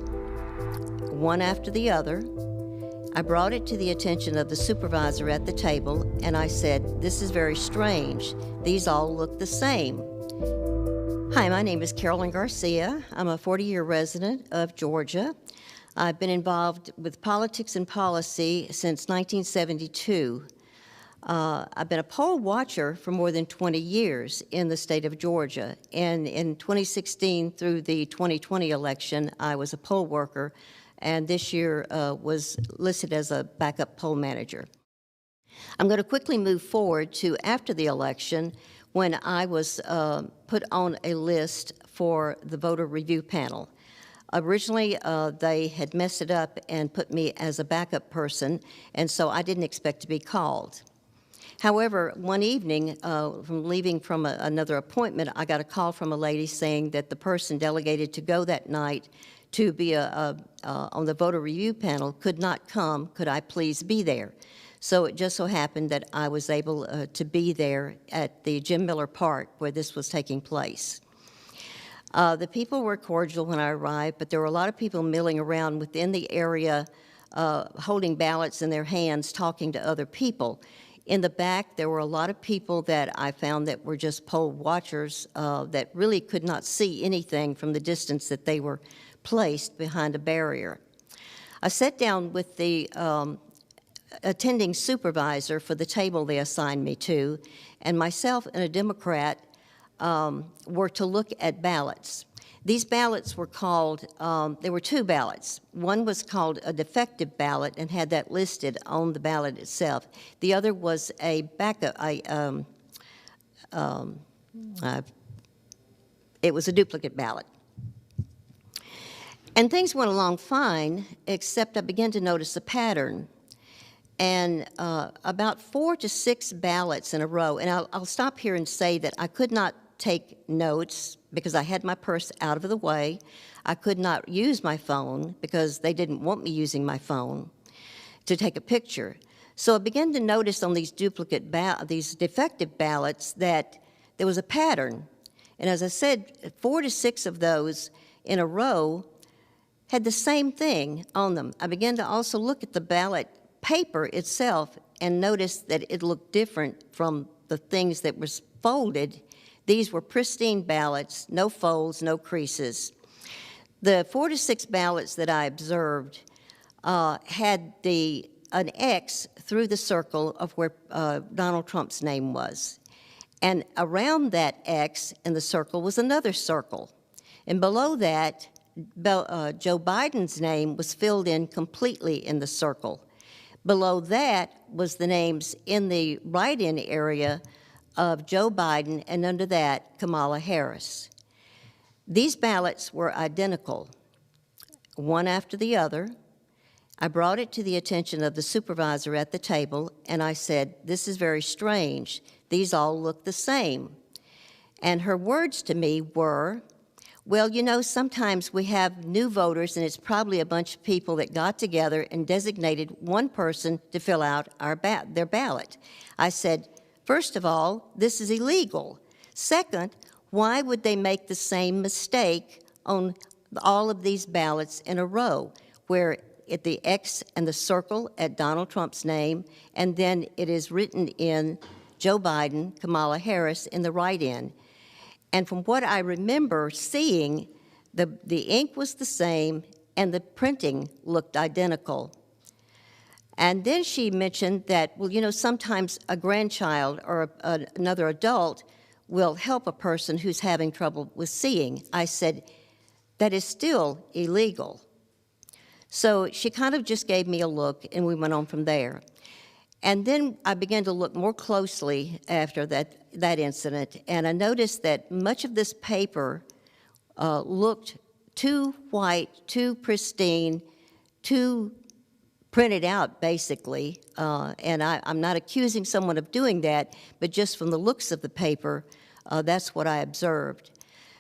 one after the other. I brought it to the attention of the supervisor at the table, and I said, "This is very strange. These all look the same." Hi, my name is Carolyn Garcia. I'm a 40-year resident of Georgia. I've been involved with politics and policy since 1972. I've been a poll watcher for more than 20 years in the state of Georgia, and in 2016 through the 2020 election, I was a poll worker, and this year was listed as a backup poll manager. I'm going to quickly move forward to after the election when I was put on a list for the voter review panel. Originally, they had messed it up and put me as a backup person, and so I didn't expect to be called. However, one evening, from leaving from another appointment, I got a call from a lady saying that the person delegated to go that night to be on the voter review panel could not come. Could I please be there? So it just so happened that I was able to be there at the Jim Miller Park where this was taking place. The people were cordial when I arrived, but there were a lot of people milling around within the area, holding ballots in their hands, talking to other people. In the back, there were a lot of people that I found that were just poll watchers that really could not see anything from the distance that they were placed behind a barrier. I sat down with the attending supervisor for the table they assigned me to, and myself and a Democrat were to look at ballots. These ballots were called, there were two ballots. One was called a defective ballot and had that listed on the ballot itself. The other was a backup, it was a duplicate ballot. And things went along fine, except I began to notice a pattern. And about 4 to 6 ballots in a row, and I'll stop here and say that I could not take notes because I had my purse out of the way. I could not use my phone because they didn't want me using my phone to take a picture. So I began to notice on these these defective ballots that there was a pattern. And as I said, 4 to 6 of those in a row had the same thing on them. I began to also look at the ballot paper itself and notice that it looked different from the things that was folded. These were pristine ballots, no folds, no creases. The 4 to 6 ballots that I observed had an X through the circle of where Donald Trump's name was. And around that X in the circle was another circle. And below that, Joe Biden's name was filled in completely in the circle. Below that was the names in the write-in area of Joe Biden, and under that, Kamala Harris. These ballots were identical, one after the other. I brought it to the attention of the supervisor at the table, and I said, "This is very strange. These all look the same." And her words to me were, "Well, you know, sometimes we have new voters, and it's probably a bunch of people that got together and designated one person to fill out their ballot." I said, "First of all, this is illegal. Second, why would they make the same mistake on all of these ballots in a row, where at the X and the circle at Donald Trump's name, and then it is written in Joe Biden, Kamala Harris in the write-in?" And from what I remember seeing, the ink was the same and the printing looked identical. And then she mentioned that, well, you know, sometimes a grandchild or another adult will help a person who's having trouble with seeing. I said, "That is still illegal." So she kind of just gave me a look, and we went on from there. And then I began to look more closely after that incident, and I noticed that much of this paper looked too white, too pristine, too printed out, basically. And I'm not accusing someone of doing that, but just from the looks of the paper, that's what I observed.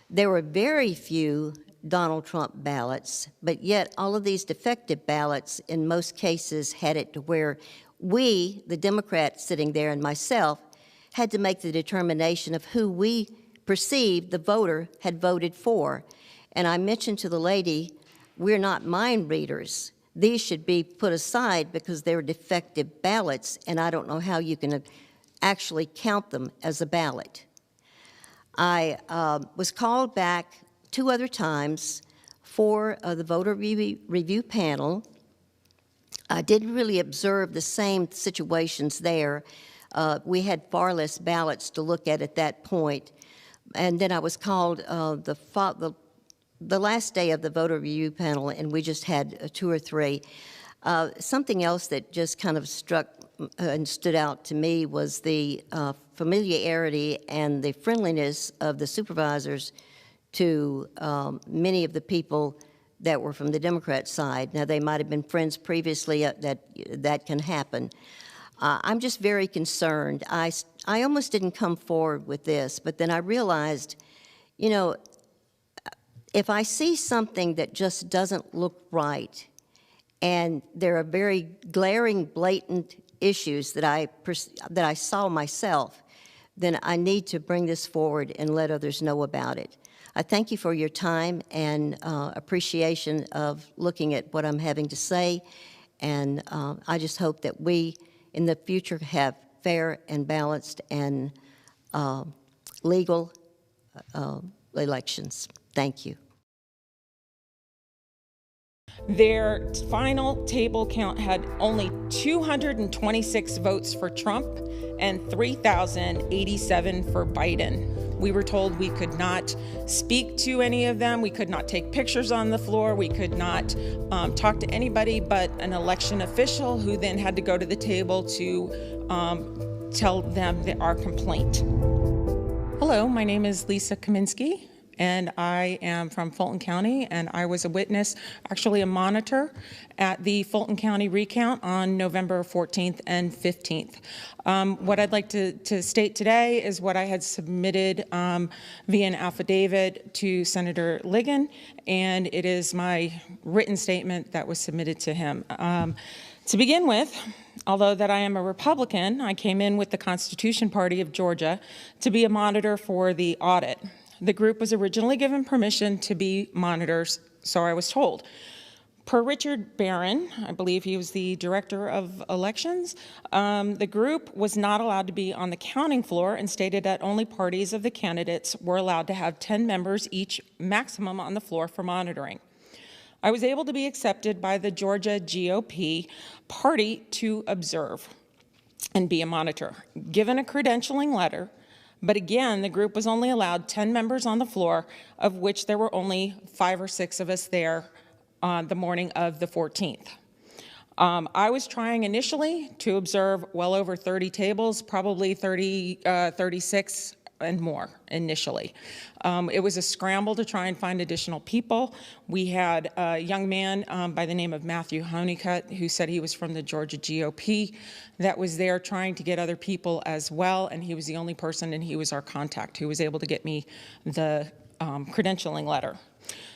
There were very few Donald Trump ballots, but yet all of these defective ballots in most cases had it to where we, the Democrats sitting there and myself, had to make the determination of who we perceived the voter had voted for. And I mentioned to the lady, we're not mind readers. These should be put aside because they're defective ballots, and I don't know how you can actually count them as a ballot. I was called back 2 other times for the voter review panel. I didn't really observe the same situations there. We had far less ballots to look at that point. And then I was called the last day of the voter review panel, and we just had 2 or 3. Something else that just kind of struck and stood out to me was the familiarity and the friendliness of the supervisors to many of the people that were from the Democrat side. Now, they might have been friends previously, that can happen. I'm just very concerned. I almost didn't come forward with this, but then I realized, you know, if I see something that just doesn't look right, and there are very glaring, blatant issues that I saw myself, then I need to bring this forward and let others know about it. I thank you for your time and appreciation of looking at what I'm having to say, and I just hope that we, in the future, have fair and balanced and legal elections. Thank you. Their final table count had only 226 votes for Trump and 3,087 for Biden. We were told we could not speak to any of them. We could not take pictures on the floor. We could not talk to anybody but an election official, who then had to go to the table to tell them our complaint. Hello, my name is Lisa Kaminsky, and I am from Fulton County, and I was a witness, actually a monitor, at the Fulton County recount on November 14th and 15th. What I'd like to state today is what I had submitted via an affidavit to Senator Ligon, and it is my written statement that was submitted to him. To begin with, although that I am a Republican, I came in with the Constitution Party of Georgia to be a monitor for the audit. The group was originally given permission to be monitors, so I was told. Per Richard Barron, I believe he was the director of elections, the group was not allowed to be on the counting floor and stated that only parties of the candidates were allowed to have 10 members each maximum on the floor for monitoring. I was able to be accepted by the Georgia GOP party to observe and be a monitor, given a credentialing letter. But again, the group was only allowed 10 members on the floor, of which there were only 5 or 6 of us there on the morning of the 14th. I was trying initially to observe well over 30 tables, probably 36 and more initially. It was a scramble to try and find additional people. We had a young man by the name of Matthew Honeycutt, who said he was from the Georgia GOP, that was there trying to get other people as well, and he was the only person, and he was our contact who was able to get me the credentialing letter.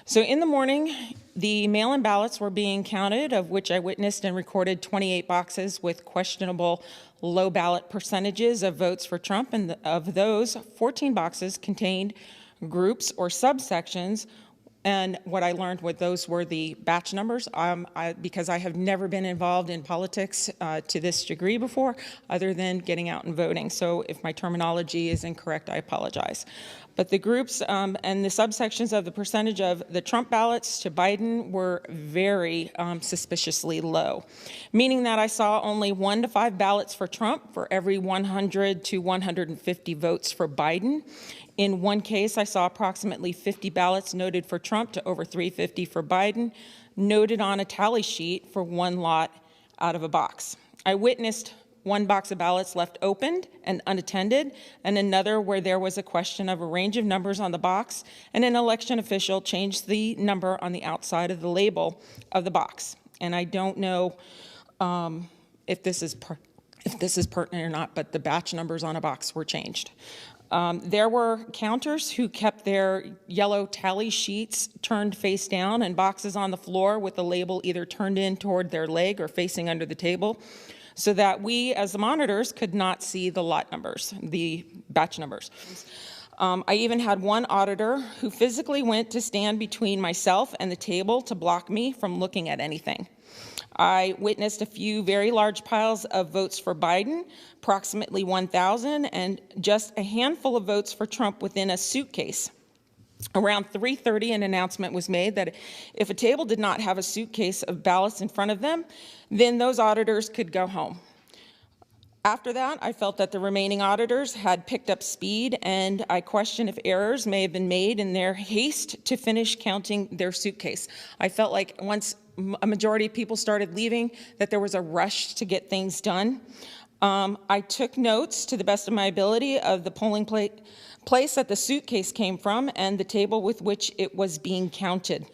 So in the morning, the mail-in ballots were being counted, of which I witnessed and recorded 28 boxes with questionable low ballot percentages of votes for Trump, and of those, 14 boxes contained groups or subsections, and what I learned what those were the batch numbers, because I have never been involved in politics to this degree before, other than getting out and voting. So if my terminology is incorrect, I apologize. But the groups and the subsections of the percentage of the Trump ballots to Biden were very suspiciously low, meaning that I saw only 1 to 5 ballots for Trump for every 100 to 150 votes for Biden. In one case, I saw approximately 50 ballots noted for Trump to over 350 for Biden, noted on a tally sheet for 1 lot out of a box. I witnessed 1 box of ballots left opened and unattended, and another where there was a question of a range of numbers on the box, and an election official changed the number on the outside of the label of the box. And I don't know if this is pertinent or not, but the batch numbers on a box were changed. There were counters who kept their yellow tally sheets turned face down and boxes on the floor with the label either turned in toward their leg or facing under the table, so that we as the monitors could not see the lot numbers, the batch numbers. I even had one auditor who physically went to stand between myself and the table to block me from looking at anything. I witnessed a few very large piles of votes for Biden, approximately 1,000, and just a handful of votes for Trump within a suitcase. Around 3:30, an announcement was made that if a table did not have a suitcase of ballots in front of them, then those auditors could go home. After that, I felt that the remaining auditors had picked up speed, and I question if errors may have been made in their haste to finish counting their suitcase. I felt like once a majority of people started leaving, that there was a rush to get things done. I took notes to the best of my ability of the polling place that the suitcase came from and the table with which it was being counted.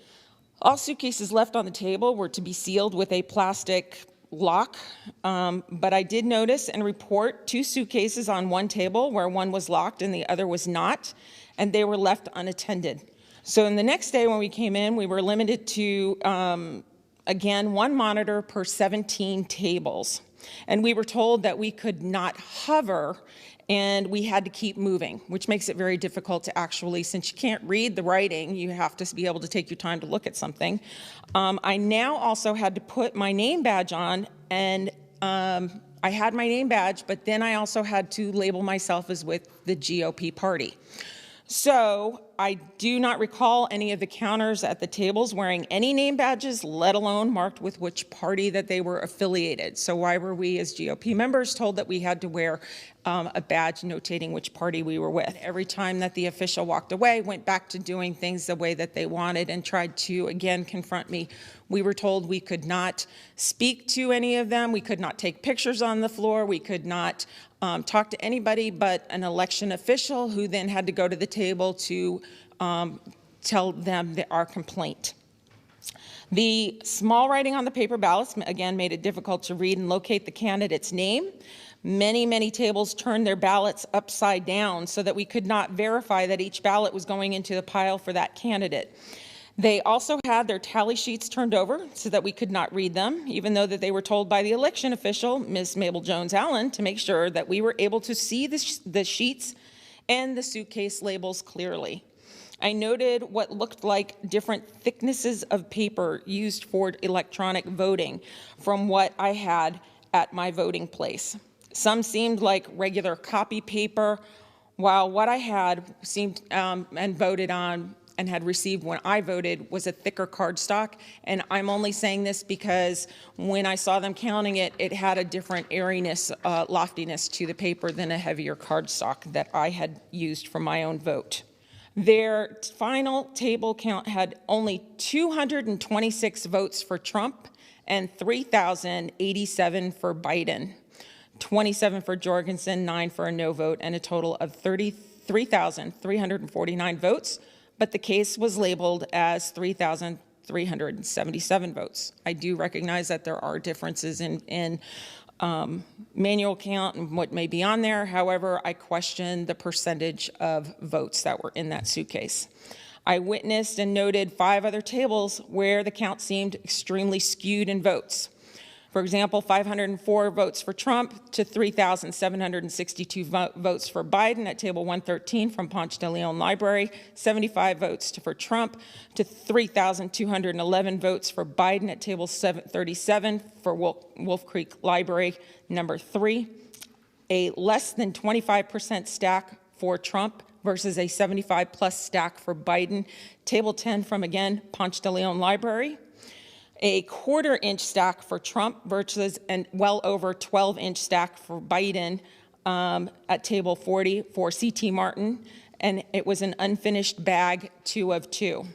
All suitcases left on the table were to be sealed with a plastic lock, but I did notice and report 2 suitcases on one table where one was locked and the other was not, and they were left unattended. So in the next day when we came in, we were limited to, again, 1 monitor per 17 tables. And we were told that we could not hover and we had to keep moving, which makes it very difficult to actually, since you can't read the writing, you have to be able to take your time to look at something. I now also had to put my name badge on, and I had my name badge, but then I also had to label myself as with the GOP party. So I do not recall any of the counters at the tables wearing any name badges, let alone marked with which party that they were affiliated. So why were we as GOP members told that we had to wear a badge notating which party we were with? Every time that the official walked away, went back to doing things the way that they wanted and tried to, again, confront me. We were told we could not speak to any of them. We could not take pictures on the floor. We could not talk to anybody but an election official, who then had to go to the table to tell them our complaint. The small writing on the paper ballots, again, made it difficult to read and locate the candidate's name. Many tables turned their ballots upside down so that we could not verify that each ballot was going into the pile for that candidate. They also had their tally sheets turned over so that we could not read them, even though that they were told by the election official, Ms. Mabel Jones-Allen, to make sure that we were able to see the sheets and the suitcase labels clearly. I noted what looked like different thicknesses of paper used for electronic voting from what I had at my voting place. Some seemed like regular copy paper, while what I had seemed and voted on and had received when I voted was a thicker cardstock. And I'm only saying this because when I saw them counting it, it had a different airiness, loftiness to the paper than a heavier cardstock that I had used for my own vote. Their final table count had only 226 votes for Trump and 3,087 for Biden, 27 for Jorgensen, 9 for a no vote, and a total of 33,349 votes. But the case was labeled as 3,377 votes. I do recognize that there are differences in manual count and what may be on there. However, I question the percentage of votes that were in that suitcase. I witnessed and noted 5 other tables where the count seemed extremely skewed in votes. For example, 504 votes for Trump to 3,762 votes for Biden at table 113 from Ponce de Leon Library, 75 votes for Trump to 3,211 votes for Biden at table 737 for Wolf Creek Library number 3, a less than 25% stack for Trump versus a 75+ stack for Biden, table 10 from, again, Ponce de Leon Library, a 1/4-inch stack for Trump versus a well over 12-inch stack for Biden at table 40 for C.T. Martin, and it was an unfinished bag 2 of 2.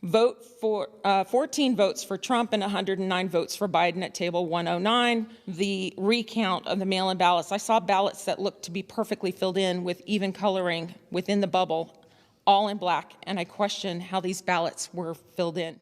14 votes for Trump and 109 votes for Biden at table 109. The recount of the mail-in ballots, I saw ballots that looked to be perfectly filled in with even coloring within the bubble, all in black, and I question how these ballots were filled in.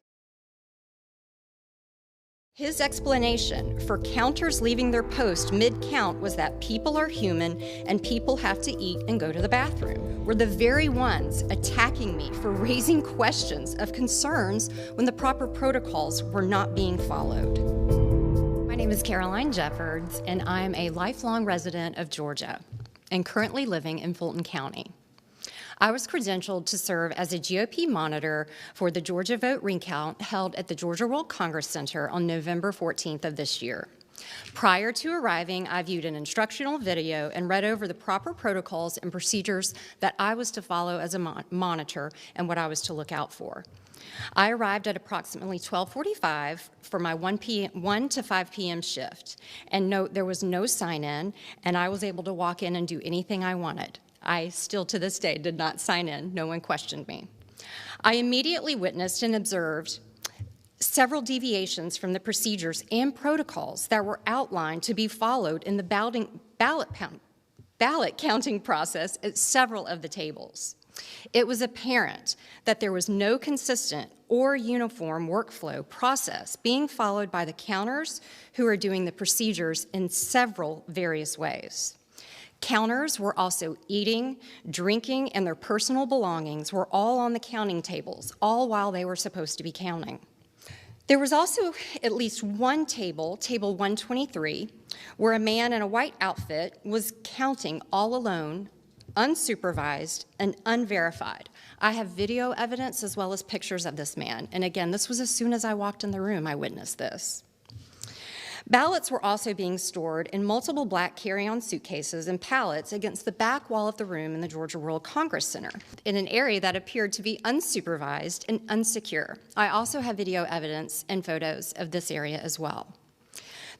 His explanation for counters leaving their post mid-count was that people are human and people have to eat and go to the bathroom, were the very ones attacking me for raising questions of concerns when the proper protocols were not being followed. My name is Caroline Jeffords, and I'm a lifelong resident of Georgia and currently living in Fulton County. I was credentialed to serve as a GOP monitor for the Georgia vote recount held at the Georgia World Congress Center on November 14th of this year. Prior to arriving, I viewed an instructional video and read over the proper protocols and procedures that I was to follow as a monitor and what I was to look out for. I arrived at approximately 12:45 for my 1 to 5 p.m. shift. And note, there was no sign-in, and I was able to walk in and do anything I wanted. I still to this day did not sign in. No one questioned me. I immediately witnessed and observed several deviations from the procedures and protocols that were outlined to be followed in the ballot counting process at several of the tables. It was apparent that there was no consistent or uniform workflow process being followed by the counters who are doing the procedures in several various ways. Counters were also eating, drinking, and their personal belongings were all on the counting tables, all while they were supposed to be counting. There was also at least one table, table 123, where a man in a white outfit was counting all alone, unsupervised, and unverified. I have video evidence as well as pictures of this man. And again, this was as soon as I walked in the room, I witnessed this. Ballots were also being stored in multiple black carry-on suitcases and pallets against the back wall of the room in the Georgia World Congress Center, in an area that appeared to be unsupervised and unsecure. I also have video evidence and photos of this area as well.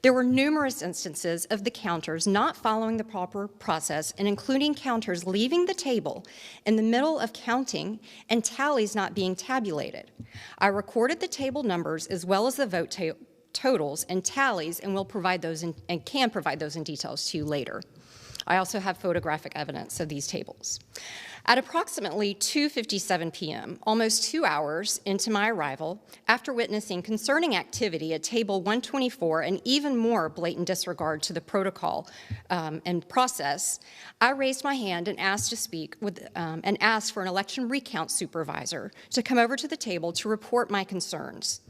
There were numerous instances of the counters not following the proper process, and including counters leaving the table in the middle of counting and tallies not being tabulated. I recorded the table numbers as well as the vote totals and tallies, and will provide those and can provide those in details to you later. I also have photographic evidence of these tables. At approximately 2:57 p.m., almost 2 hours into my arrival, after witnessing concerning activity at table 124 and even more blatant disregard to the protocol and process, I raised my hand and asked to speak with and asked for an election recount supervisor to come over to the table to report my concerns,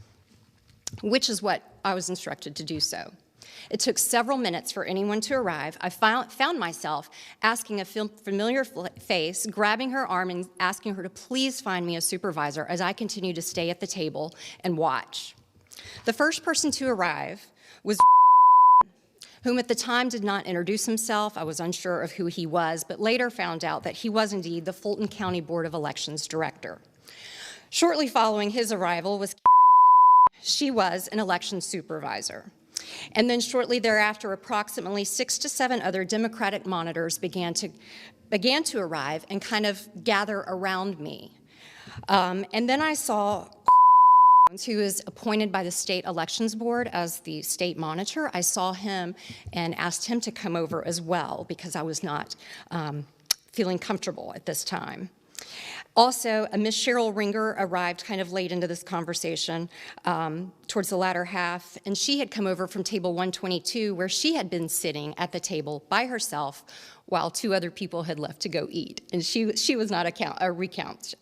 which is what I was instructed to do so. It took several minutes for anyone to arrive. I found myself asking a familiar face, grabbing her arm and asking her to please find me a supervisor as I continued to stay at the table and watch. The first person to arrive was whom at the time did not introduce himself. I was unsure of who he was, but later found out that he was indeed the Fulton County Board of Elections director. Shortly following his arrival was she was an election supervisor. And then shortly thereafter, approximately 6 to 7 other Democratic monitors began to arrive and kind of gather around me. And then I saw who is appointed by the State Elections Board as the state monitor. I saw him and asked him to come over as well because I was not feeling comfortable at this time. Also, Ms. Cheryl Ringer arrived kind of late into this conversation towards the latter half, and she had come over from table 122 where she had been sitting at the table by herself while 2 other people had left to go eat. And she was not a recount.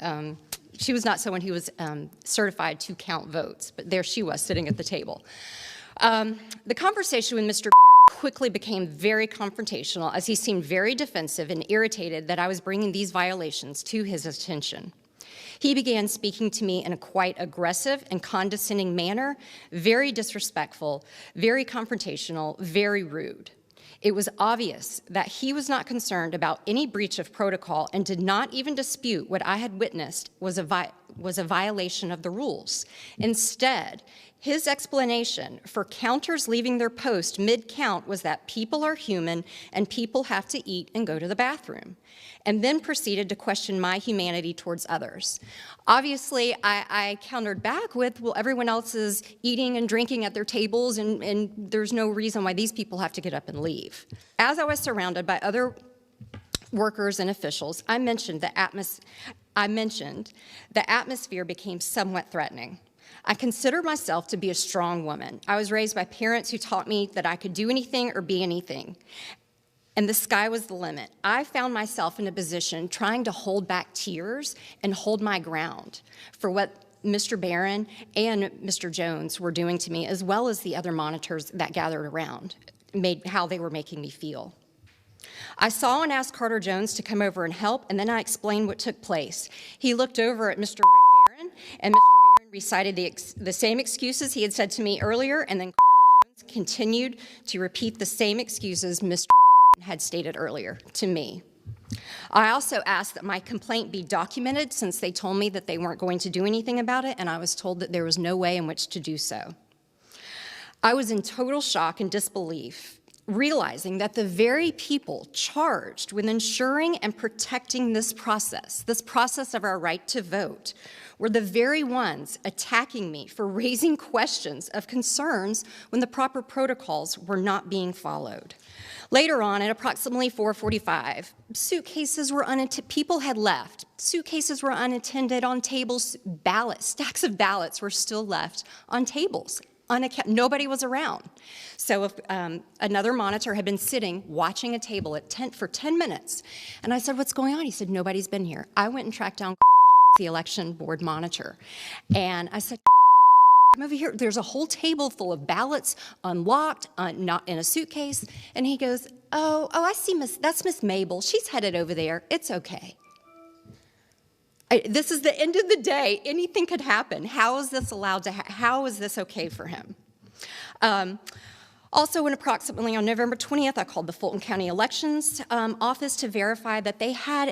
She was not someone who was certified to count votes, but there she was sitting at the table. The conversation with Mr. quickly became very confrontational as he seemed very defensive and irritated that I was bringing these violations to his attention. He began speaking to me in a quite aggressive and condescending manner, very disrespectful, very confrontational, very rude. It was obvious that he was not concerned about any breach of protocol and did not even dispute what I had witnessed was a violation of the rules. Instead, his explanation for counters leaving their post mid-count was that people are human and people have to eat and go to the bathroom, and then proceeded to question my humanity towards others. Obviously, I countered back with, well, everyone else is eating and drinking at their tables, and there's no reason why these people have to get up and leave. As I was surrounded by other workers and officials, I mentioned the atmosphere became somewhat threatening. I consider myself to be a strong woman. I was raised by parents who taught me that I could do anything or be anything, and the sky was the limit. I found myself in a position trying to hold back tears and hold my ground for what Mr. Barron and Mr. Jones were doing to me, as well as the other monitors that gathered around, how they were making me feel. I saw and asked Carter Jones to come over and help, and then I explained what took place. He looked over at Mr. Rick Barron, and Mr. Barron recited the same excuses he had said to me earlier, and then Carter Jones continued to repeat the same excuses Mr. Barron had stated earlier to me. I also asked that my complaint be documented since they told me that they weren't going to do anything about it, and I was told that there was no way in which to do so. I was in total shock and disbelief realizing that the very people charged with ensuring and protecting this process of our right to vote, were the very ones attacking me for raising questions of concerns when the proper protocols were not being followed. Later on, at approximately 4:45, suitcases were unattended. People had left. Suitcases were unattended on tables. Stacks of ballots were still left on tables. Nobody was around. So if, another monitor had been sitting, watching a table for 10 minutes. And I said, "What's going on?" He said, "Nobody's been here." I went and tracked down the election board monitor. And I said, "Come over here. There's a whole table full of ballots, unlocked, not in a suitcase." And he goes, oh, I see, that's Miss Mabel. She's headed over there. It's okay. This is the end of the day. Anything could happen. How is this allowed to how is this okay for him? Also, approximately on November 20th, I called the Fulton County Elections Office to verify that they had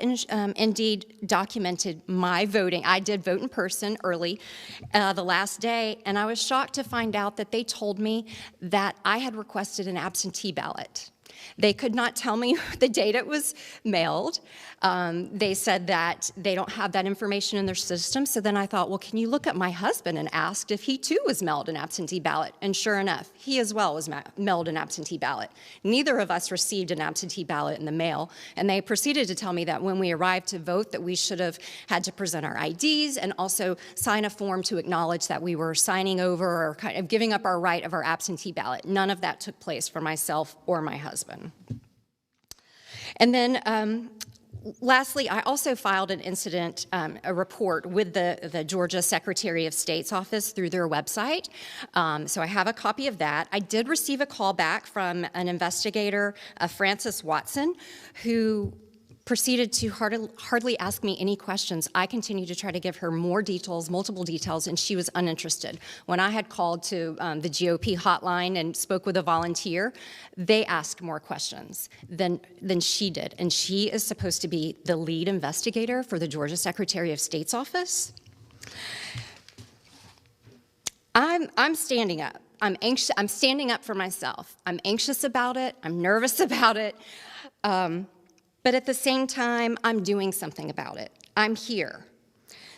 indeed documented my voting. I did vote in person early the last day, and I was shocked to find out that they told me that I had requested an absentee ballot. They could not tell me the date it was mailed. They said that they don't have that information in their system. So then I thought, well, can you look at my husband and ask if he too was mailed an absentee ballot? And sure enough, he as well was mailed an absentee ballot. Neither of us received an absentee ballot in the mail. And they proceeded to tell me that when we arrived to vote, that we should have had to present our IDs and also sign a form to acknowledge that we were signing over or kind of giving up our right of our absentee ballot. None of that took place for myself or my husband. And then lastly, I also filed an incident, a report with the Georgia Secretary of State's office through their website. So I have a copy of that. I did receive a call back from an investigator, Francis Watson, who proceeded to hardly ask me any questions. I continued to try to give her more details, multiple details, and she was uninterested. When I had called to the GOP hotline and spoke with a volunteer, they asked more questions than she did. And she is supposed to be the lead investigator for the Georgia Secretary of State's office. I'm standing up. I'm anxious. I'm standing up for myself. I'm anxious about it. I'm nervous about it. But at the same time, I'm doing something about it. I'm here.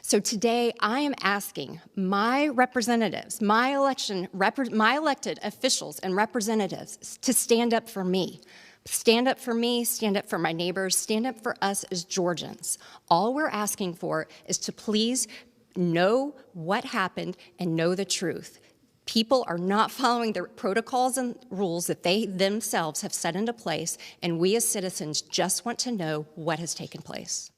So today, I am asking my representatives, my elected officials and representatives to stand up for me. Stand up for me, stand up for my neighbors, stand up for us as Georgians. All we're asking for is to please know what happened and know the truth. People are not following the protocols and rules that they themselves have set into place, and we as citizens just want to know what has taken place.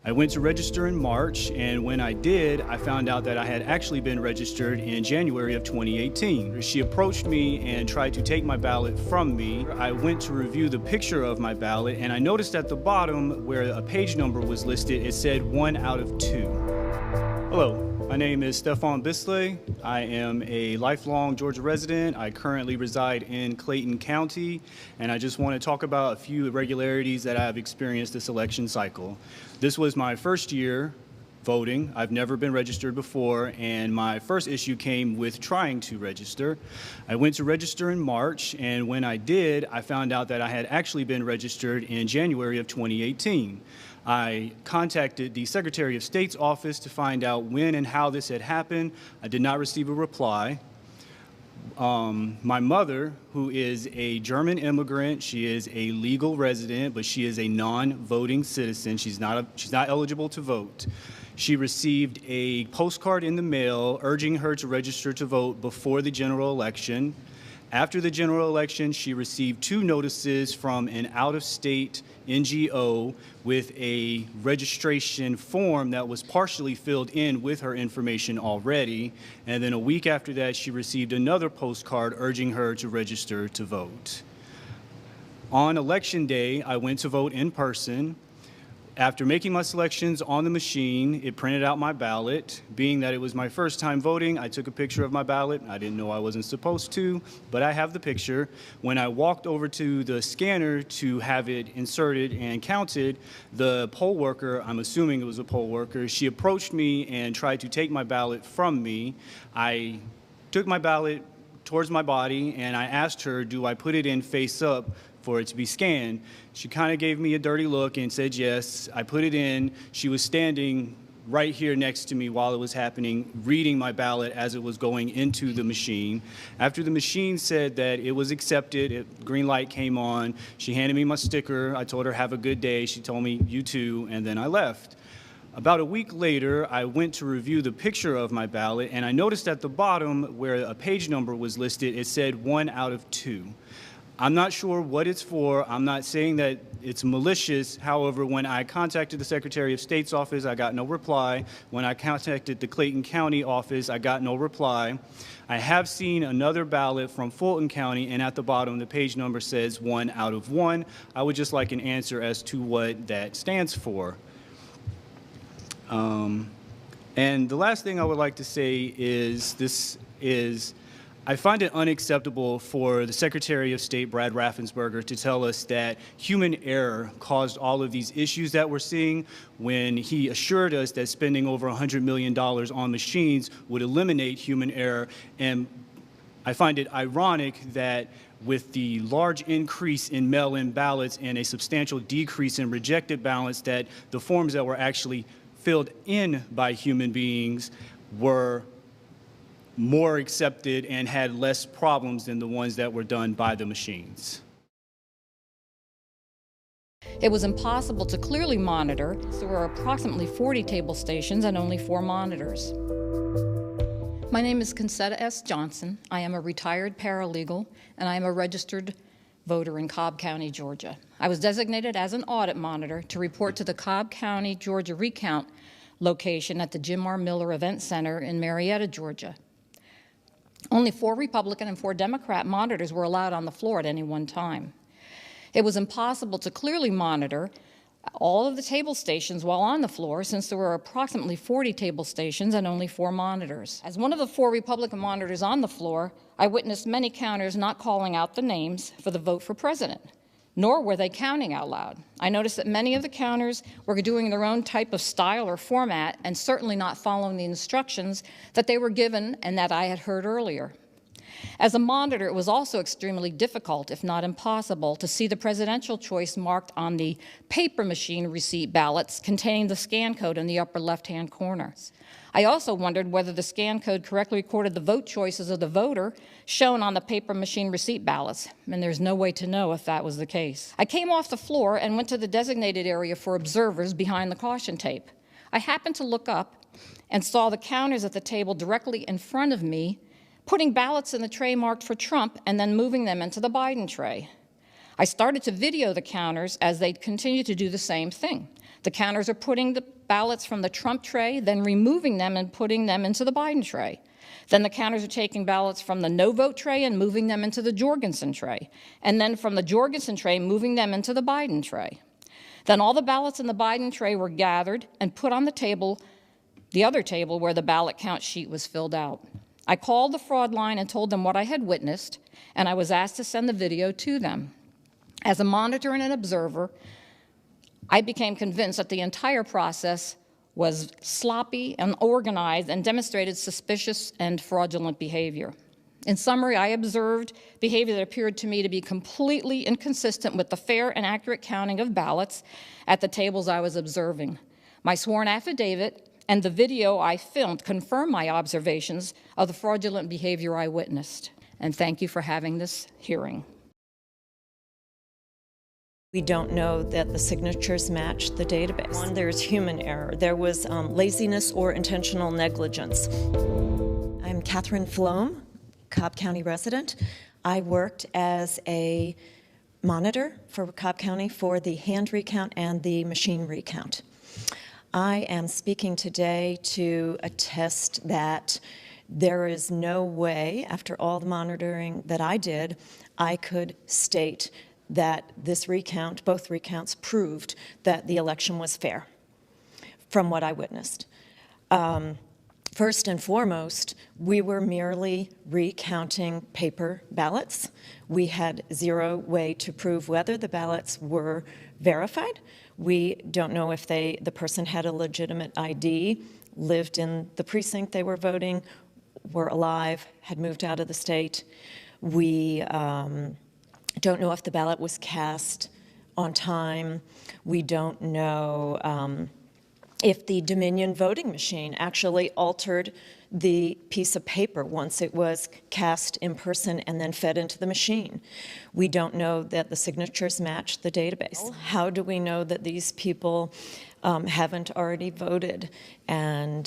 I went to register in March, and when I did, I found out that I had actually been registered in January of 2018. She approached me and tried to take my ballot from me. I went to review the picture of my ballot, and I noticed at the bottom where a page number was listed, it said 1 out of 2. Hello. My name is Stefan Bisley. I am a lifelong Georgia resident. I currently reside in Clayton County, and I just want to talk about a few irregularities that I've experienced this election cycle. This was my first year voting. I've never been registered before, and my first issue came with trying to register. I went to register in March, and when I did, I found out that I had actually been registered in January of 2018. I contacted the Secretary of State's office to find out when and how this had happened. I did not receive a reply. My mother, who is a German immigrant, she is a legal resident, but she is a non-voting citizen. She's not eligible to vote. She received a postcard in the mail urging her to register to vote before the general election. After the general election, she received 2 notices from an out-of-state NGO with a registration form that was partially filled in with her information already. And then a week after that, she received another postcard urging her to register to vote. On election day, I went to vote in person. After making my selections on the machine, it printed out my ballot. Being that it was my first time voting, I took a picture of my ballot. I didn't know I wasn't supposed to, but I have the picture. When I walked over to the scanner to have it inserted and counted, the poll worker, I'm assuming it was a poll worker, she approached me and tried to take my ballot from me. I took my ballot, towards my body, and I asked her, do I put it in face up for it to be scanned? She kind of gave me a dirty look and said yes. I put it in. She was standing right here next to me while it was happening, reading my ballot as it was going into the machine. After the machine said that it was accepted, green light came on. She handed me my sticker. I told her, have a good day. She told me, you too, and then I left. About a week later, I went to review the picture of my ballot, and I noticed at the bottom where a page number was listed, it said 1 out of 2. I'm not sure what it's for. I'm not saying that it's malicious. However, when I contacted the Secretary of State's office, I got no reply. When I contacted the Clayton County office, I got no reply. I have seen another ballot from Fulton County, and at the bottom, the page number says 1 out of 1. I would just like an answer as to what that stands for. And the last thing I would like to say is I find it unacceptable for the Secretary of State, Brad Raffensperger, to tell us that human error caused all of these issues that we're seeing when he assured us that spending over $100 million on machines would eliminate human error. And I find it ironic that with the large increase in mail-in ballots and a substantial decrease in rejected ballots, that the forms that were actually filled in by human beings were more accepted and had less problems than the ones that were done by the machines. It was impossible to clearly monitor. There were approximately 40 table stations and only 4 monitors. My name is Concetta S. Johnson. I am a retired paralegal, and I am a registered voter in Cobb County, Georgia. I was designated as an audit monitor to report to the Cobb County, Georgia recount location at the Jim R. Miller Event Center in Marietta, Georgia. Only 4 Republican and 4 Democrat monitors were allowed on the floor at any one time. It was impossible to clearly monitor all of the table stations while on the floor, since there were approximately 40 table stations and only 4 monitors. As one of the 4 Republican monitors on the floor, I witnessed many counters not calling out the names for the vote for president, nor were they counting out loud. I noticed that many of the counters were doing their own type of style or format and certainly not following the instructions that they were given and that I had heard earlier. As a monitor, it was also extremely difficult, if not impossible, to see the presidential choice marked on the paper machine receipt ballots containing the scan code in the upper left-hand corner. I also wondered whether the scan code correctly recorded the vote choices of the voter shown on the paper machine receipt ballots, and there's no way to know if that was the case. I came off the floor and went to the designated area for observers behind the caution tape. I happened to look up and saw the counters at the table directly in front of me putting ballots in the tray marked for Trump and then moving them into the Biden tray. I started to video the counters as they continued to do the same thing. The counters are putting the ballots from the Trump tray, then removing them and putting them into the Biden tray. Then the counters are taking ballots from the no vote tray and moving them into the Jorgensen tray. And then from the Jorgensen tray, moving them into the Biden tray. Then all the ballots in the Biden tray were gathered and put on the table, the other table where the ballot count sheet was filled out. I called the fraud line and told them what I had witnessed, and I was asked to send the video to them. As a monitor and an observer, I became convinced that the entire process was sloppy and unorganized and demonstrated suspicious and fraudulent behavior. In summary, I observed behavior that appeared to me to be completely inconsistent with the fair and accurate counting of ballots at the tables I was observing. My sworn affidavit and the video I filmed confirm my observations of the fraudulent behavior I witnessed. And thank you for having this hearing. We don't know that the signatures match the database. One, there's human error. There was laziness or intentional negligence. I'm Catherine Flom, Cobb County resident. I worked as a monitor for Cobb County for the hand recount and the machine recount. I am speaking today to attest that there is no way, after all the monitoring that I did, I could state that this recount, both recounts, proved that the election was fair from what I witnessed. First and foremost, we were merely recounting paper ballots. We had zero way to prove whether the ballots were verified. We don't know if the person had a legitimate ID, lived in the precinct they were voting, were alive, had moved out of the state. We don't know if the ballot was cast on time. We don't know if the Dominion voting machine actually altered the piece of paper once it was cast in person and then fed into the machine. We don't know that the signatures match the database. How do we know that these people haven't already voted and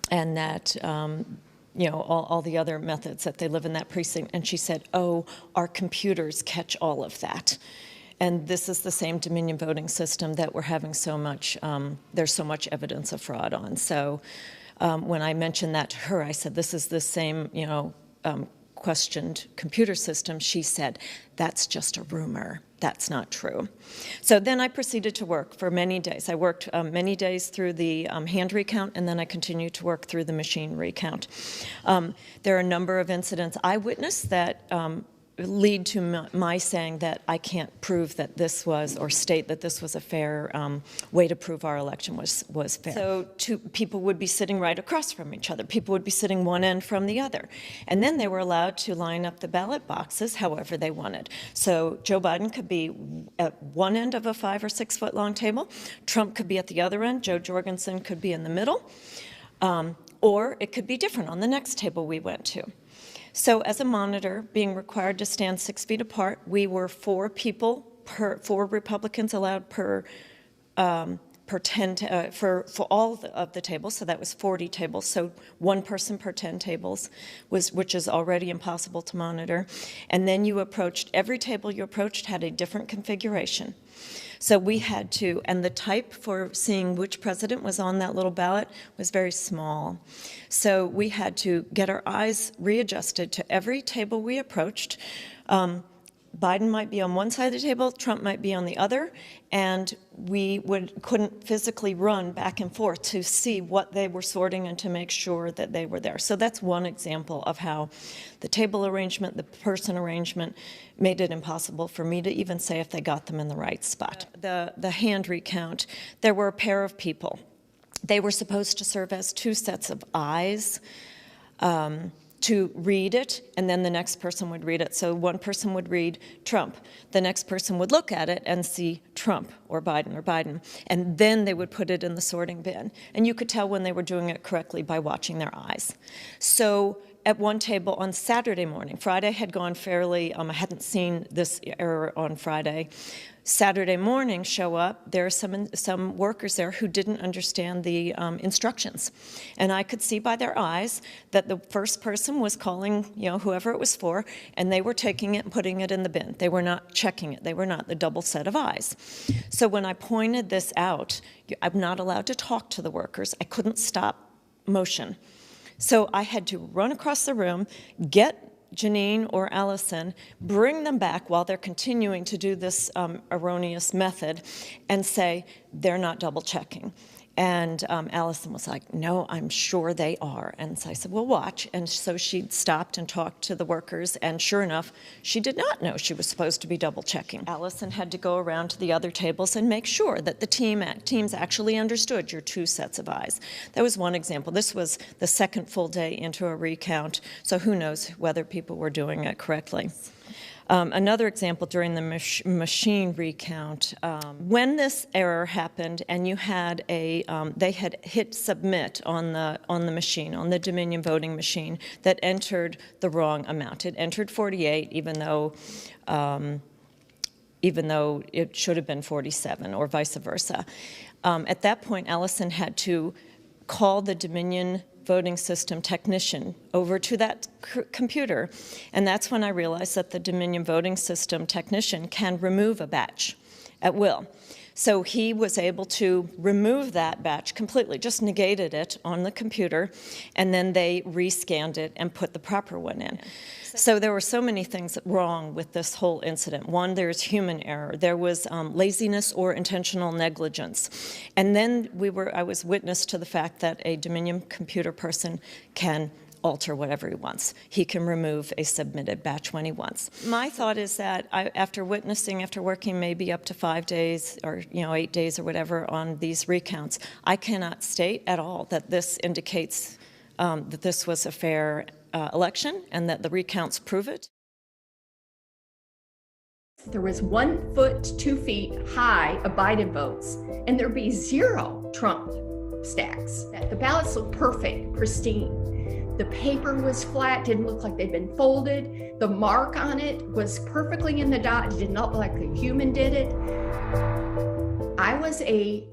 that all the other methods that they live in that precinct? And she said, oh, our computers catch all of that. And this is the same Dominion voting system that we're having so much, there's so much evidence of fraud on. So when I mentioned that to her, I said, this is the same, questioned computer system. She said, that's just a rumor. That's not true. So then I proceeded to work for many days. I worked many days through the hand recount, and then I continued to work through the machine recount. There are a number of incidents I witnessed that lead to my saying that I can't prove that this was, or state that this was a fair way to prove our election was fair. So people would be sitting right across from each other. People would be sitting one end from the other. And then they were allowed to line up the ballot boxes however they wanted. So Joe Biden could be at one end of a 5 or 6 foot long table. Trump could be at the other end. Joe Jorgensen could be in the middle. Or it could be different on the next table we went to. So as a monitor, being required to stand 6 feet apart, we were 4 people, 4 Republicans allowed per 10, for all of the tables, so that was 40 tables, so 1 person per 10 tables, which is already impossible to monitor. And then you approached, every table you approached had a different configuration. So we had to, and the type for seeing which president was on that little ballot was very small. So we had to get our eyes readjusted to every table we approached. Biden might be on one side of the table, Trump might be on the other, and we couldn't physically run back and forth to see what they were sorting and to make sure that they were there. So that's one example of how the table arrangement, the person arrangement, made it impossible for me to even say if they got them in the right spot. The hand recount, there were a pair of people. They were supposed to serve as 2 sets of eyes. To read it, and then the next person would read it. So one person would read Trump. The next person would look at it and see Trump or Biden, and then they would put it in the sorting bin. And you could tell when they were doing it correctly by watching their eyes. So at one table on Saturday morning, Friday had gone fairly, I hadn't seen this error on Friday. Saturday morning show up, there are some workers there who didn't understand the instructions. And I could see by their eyes that the first person was calling, whoever it was for, and they were taking it and putting it in the bin. They were not checking it. They were not the double set of eyes. So when I pointed this out, I'm not allowed to talk to the workers. I couldn't stop motion. So I had to run across the room, get Janine or Allison, bring them back while they're continuing to do this erroneous method and say, they're not double checking. And Allison was like, no, I'm sure they are. And so I said, well, watch. And so she stopped and talked to the workers, and sure enough, she did not know she was supposed to be double checking. Allison had to go around to the other tables and make sure that the teams actually understood your 2 sets of eyes. That was one example. This was the second full day into a recount, so who knows whether people were doing it correctly. Another example during the machine recount, when this error happened and you had they had hit submit on the machine, on the Dominion voting machine, that entered the wrong amount. It entered 48, even though it should have been 47, or vice versa. At that point, Allison had to call the Dominion voting system technician over to that computer, and that's when I realized that the Dominion voting system technician can remove a batch at will. So he was able to remove that batch completely, just negated it on the computer, and then they rescanned it and put the proper one in. So there were so many things wrong with this whole incident. One, there's human error. There was laziness or intentional negligence. And then I was witness to the fact that a Dominion computer person can alter whatever he wants. He can remove a submitted batch when he wants. My thought is that after working maybe up to 5 days or 8 days or whatever on these recounts, I cannot state at all that this indicates that this was a fair election and that the recounts prove it. There was 1 foot 2 feet high of Biden votes, and there'd be 0 Trump stacks. The ballots looked perfect, pristine. The paper was flat, didn't look like they'd been folded. The mark on it was perfectly in the dot. It did not look like a human did it. I was a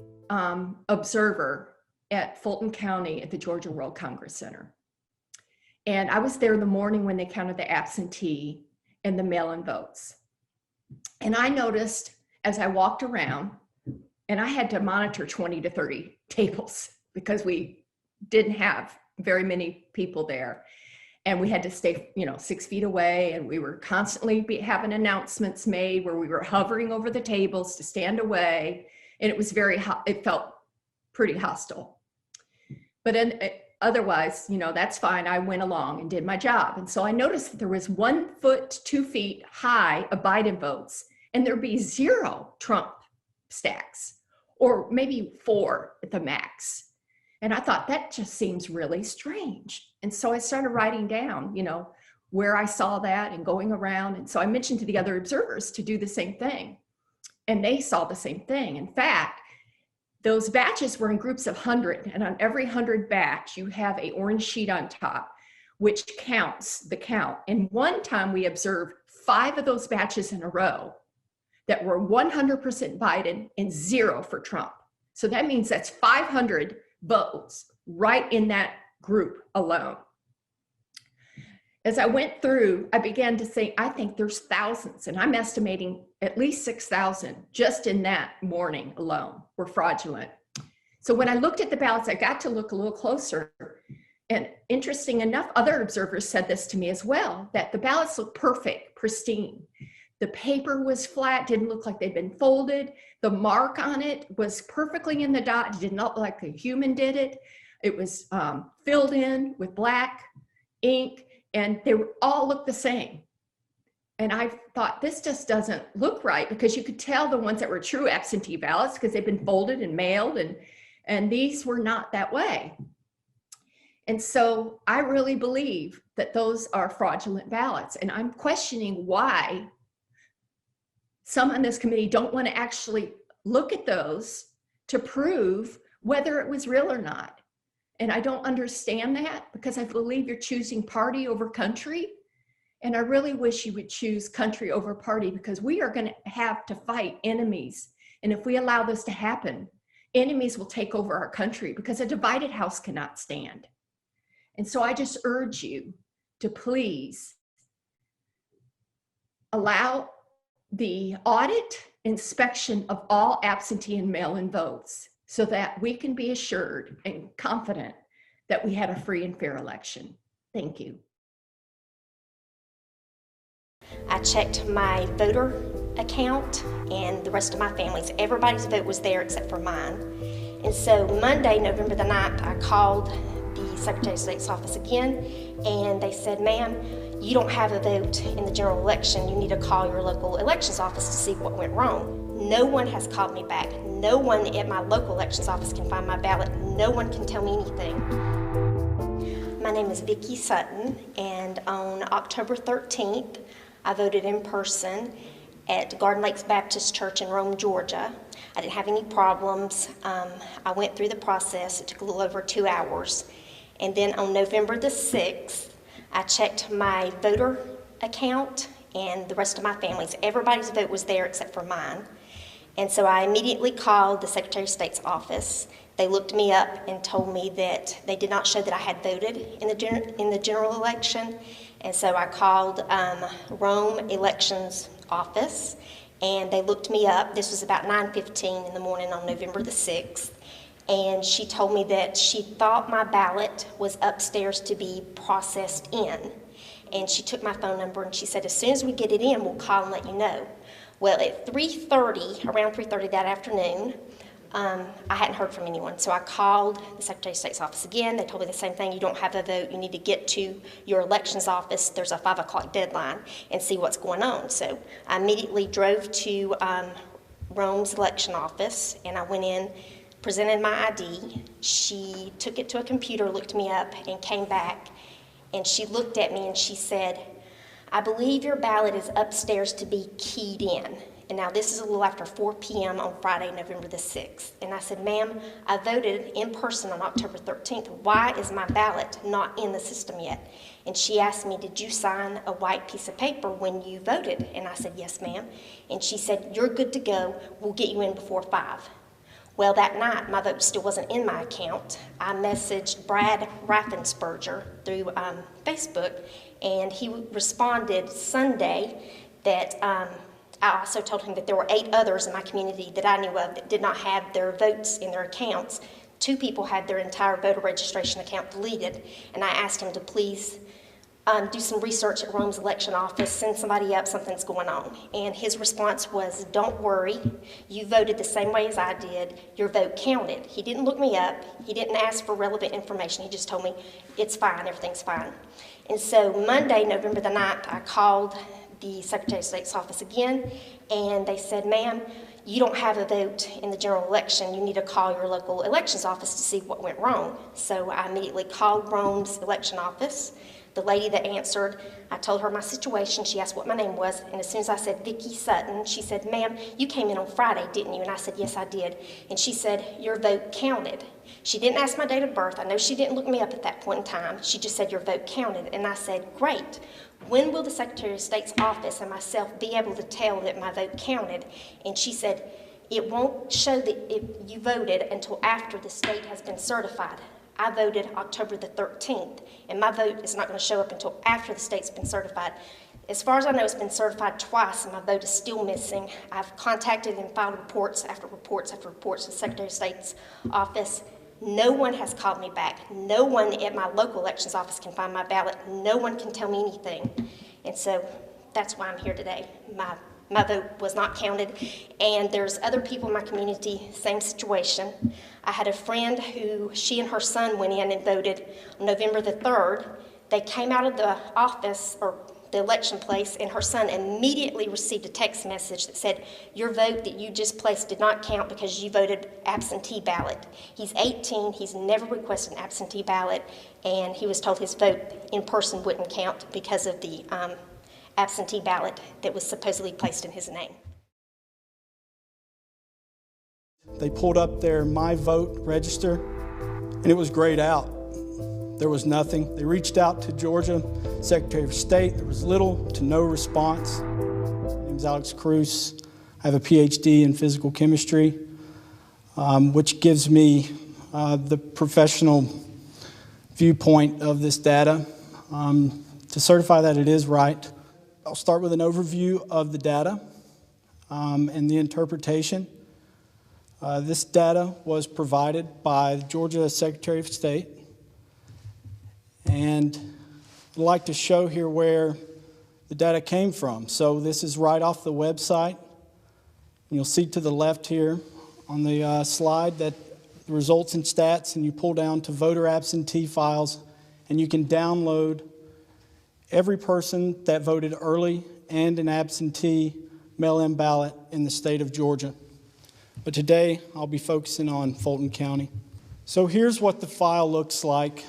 observer at Fulton County at the Georgia World Congress Center. And I was there the morning when they counted the absentee and the mail-in votes. And I noticed as I walked around, and I had to monitor 20 to 30 tables because we didn't have very many people there. And we had to stay, 6 feet away, and we were constantly having announcements made where we were hovering over the tables to stand away. And it was it felt pretty hostile. But otherwise, that's fine. I went along and did my job. And so I noticed that there was 1 foot 2 feet high of Biden votes, and there'd be 0 Trump stacks, or maybe 4 at the max. And I thought that just seems really strange. And so I started writing down, where I saw that and going around. And so I mentioned to the other observers to do the same thing. And they saw the same thing. In fact, those batches were in groups of 100, and on every 100 batch, you have an orange sheet on top, which counts the count. And one time we observed 5 of those batches in a row that were 100% Biden and 0 for Trump. So that means that's 500 votes right in that group alone. As I went through, I began to say, I think there's thousands, and I'm estimating at least 6,000 just in that morning alone were fraudulent. So when I looked at the ballots, I got to look a little closer. And interesting enough, other observers said this to me as well, that the ballots looked perfect, pristine. The paper was flat, didn't look like they'd been folded. The mark on it was perfectly in the dot. It did not look like a human did it. It was filled in with black ink, and they all looked the same. And I thought, this just doesn't look right, because you could tell the ones that were true absentee ballots because they've been folded and mailed, and these were not that way. And so I really believe that those are fraudulent ballots. And I'm questioning why some on this committee don't want to actually look at those to prove whether it was real or not. And I don't understand that, because I believe you're choosing party over country. And I really wish you would choose country over party, because we are going to have to fight enemies. And if we allow this to happen, enemies will take over our country, because a divided house cannot stand. And so I just urge you to please allow the audit inspection of all absentee and mail-in votes, so that we can be assured and confident that we had a free and fair election. Thank you. I checked my voter account and the rest of my family's. Everybody's vote was there except for mine. And so Monday, November the 9th, I called the Secretary of State's office again, and they said, ma'am, you don't have a vote in the general election. You need to call your local elections office to see what went wrong. No one has called me back. No one at my local elections office can find my ballot. No one can tell me anything. My name is Vicki Sutton, and on October 13th, I voted in person at Garden Lakes Baptist Church in Rome, Georgia. I didn't have any problems. I went through the process. It took a little over 2 hours. And then on November the 6th, I checked my voter account and the rest of my family's. Everybody's vote was there except for mine. And so I immediately called the Secretary of State's office. They looked me up and told me that they did not show that I had voted in the general election. And so I called Rome Elections Office, and they looked me up. This was about 9:15 in the morning on November the 6th. And she told me that she thought my ballot was upstairs to be processed in. And she took my phone number and she said, as soon as we get it in, we'll call and let you know. Well, at 3:30, around 3:30 that afternoon, I hadn't heard from anyone. So I called the Secretary of State's office again. They told me the same thing. You don't have a vote. You need to get to your elections office. There's a 5 o'clock deadline, and see what's going on. So I immediately drove to Rome's election office, and I went in presented my ID. She took it to a computer, looked me up, and came back. And she looked at me and she said, "I believe your ballot is upstairs to be keyed in." And now this is a little after 4 p.m. on Friday, November the 6th. And I said, "Ma'am, I voted in person on October 13th. Why is my ballot not in the system yet?" And she asked me, "Did you sign a white piece of paper when you voted?" And I said, "Yes, ma'am." And she said, "You're good to go. We'll get you in before 5. Well, that night, my vote still wasn't in my account. I messaged Brad Raffensperger through Facebook, and he responded Sunday that I also told him that there were 8 others in my community that I knew of that did not have their votes in their accounts. 2 people had their entire voter registration account deleted, and I asked him to please do some research at Rome's election office, send somebody up, something's going on. And his response was, "Don't worry, you voted the same way as I did, your vote counted." He didn't look me up, he didn't ask for relevant information, he just told me, "It's fine, everything's fine." And so Monday, November the 9th, I called the Secretary of State's office again, and they said, "Ma'am, you don't have a vote in the general election. You need to call your local elections office to see what went wrong." So I immediately called Rome's election office. The lady that answered, I told her my situation. She asked what my name was, and as soon as I said Vicki Sutton, she said, "Ma'am, you came in on Friday, didn't you?" And I said, "Yes, I did." And she said, "Your vote counted." She didn't ask my date of birth. I know she didn't look me up at that point in time. She just said, "Your vote counted." And I said, "Great. When will the Secretary of State's office and myself be able to tell that my vote counted?" And she said, "It won't show that you voted until after the state has been certified." I voted October the 13th, and my vote is not going to show up until after the state's been certified. As far as I know, it's been certified twice, and my vote is still missing. I've contacted and filed reports after reports after reports to the Secretary of State's office. No one has called me back. No one at my local elections office can find my ballot. No one can tell me anything. And so that's why I'm here today. My vote was not counted, and there's other people in my community, same situation. I had a friend who, she and her son went in and voted on November the 3rd. They came out of the office, or the election place, and her son immediately received a text message that said, "Your vote that you just placed did not count because you voted absentee ballot." He's 18, he's never requested an absentee ballot, and he was told his vote in person wouldn't count because of the absentee ballot that was supposedly placed in his name. They pulled up their My Vote register, and it was grayed out. There was nothing. They reached out to Georgia Secretary of State. There was little to no response. My name is Alex Cruz. I have a PhD in physical chemistry, which gives me the professional viewpoint of this data to certify that it is right. I'll start with an overview of the data and the interpretation. This data was provided by the Georgia Secretary of State, and I'd like to show here where the data came from. So this is right off the website. You'll see to the left here on the slide that the results and stats, and you pull down to voter absentee files, and you can download every person that voted early and an absentee mail-in ballot in the state of Georgia. But today, I'll be focusing on Fulton County. So here's what the file looks like.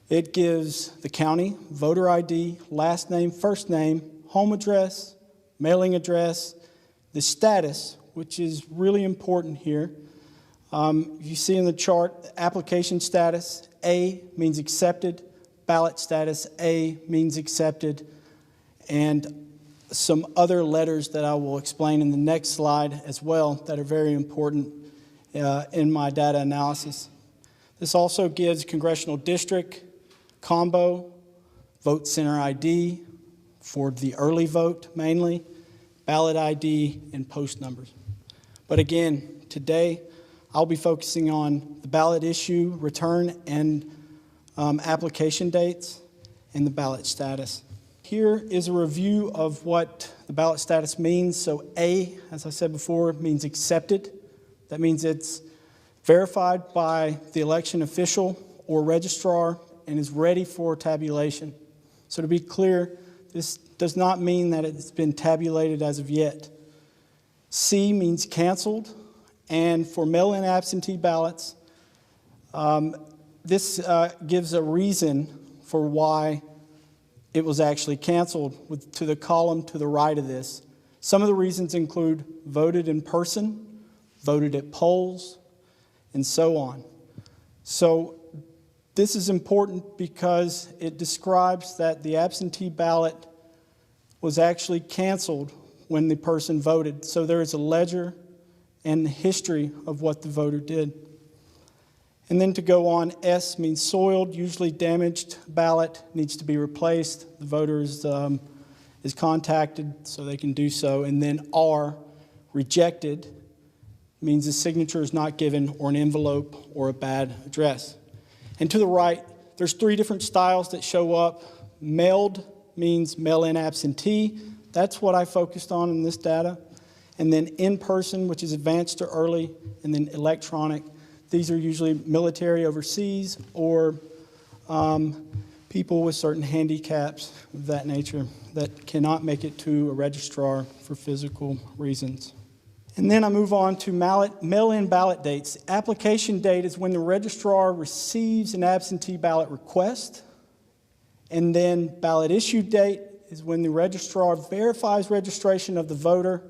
It gives the county, voter ID, last name, first name, home address, mailing address, the status, which is really important here. You see in the chart, application status, A means accepted, ballot status, A means accepted, and some other letters that I will explain in the next slide as well that are very important in my data analysis. This also gives congressional district, combo, vote center ID for the early vote mainly, ballot ID, and post numbers. But again, today I'll be focusing on the ballot issue, return, and application dates, and the ballot status. Here is a review of what the ballot status means. So A, as I said before, means accepted. That means it's verified by the election official or registrar and is ready for tabulation. So to be clear, this does not mean that it's been tabulated as of yet. C means canceled, And for mail-in absentee ballots, this gives a reason for why it was actually canceled to the column to the right of this. Some of the reasons include voted in person, voted at polls, and so on. So this is important because it describes that the absentee ballot was actually canceled when the person voted. So there is a ledger and history of what the voter did. And then to go on, S means soiled, usually damaged ballot, needs to be replaced. The voter is contacted so they can do so. And then R, rejected, means the signature is not given or an envelope or a bad address. And to the right, there's 3 different styles that show up. Mailed means mail-in absentee. That's what I focused on in this data. And then in-person, which is advanced or early, and then electronic. These are usually military overseas or people with certain handicaps of that nature that cannot make it to a registrar for physical reasons. And then I move on to mail-in ballot dates. Application date is when the registrar receives an absentee ballot request. And then ballot issue date is when the registrar verifies registration of the voter.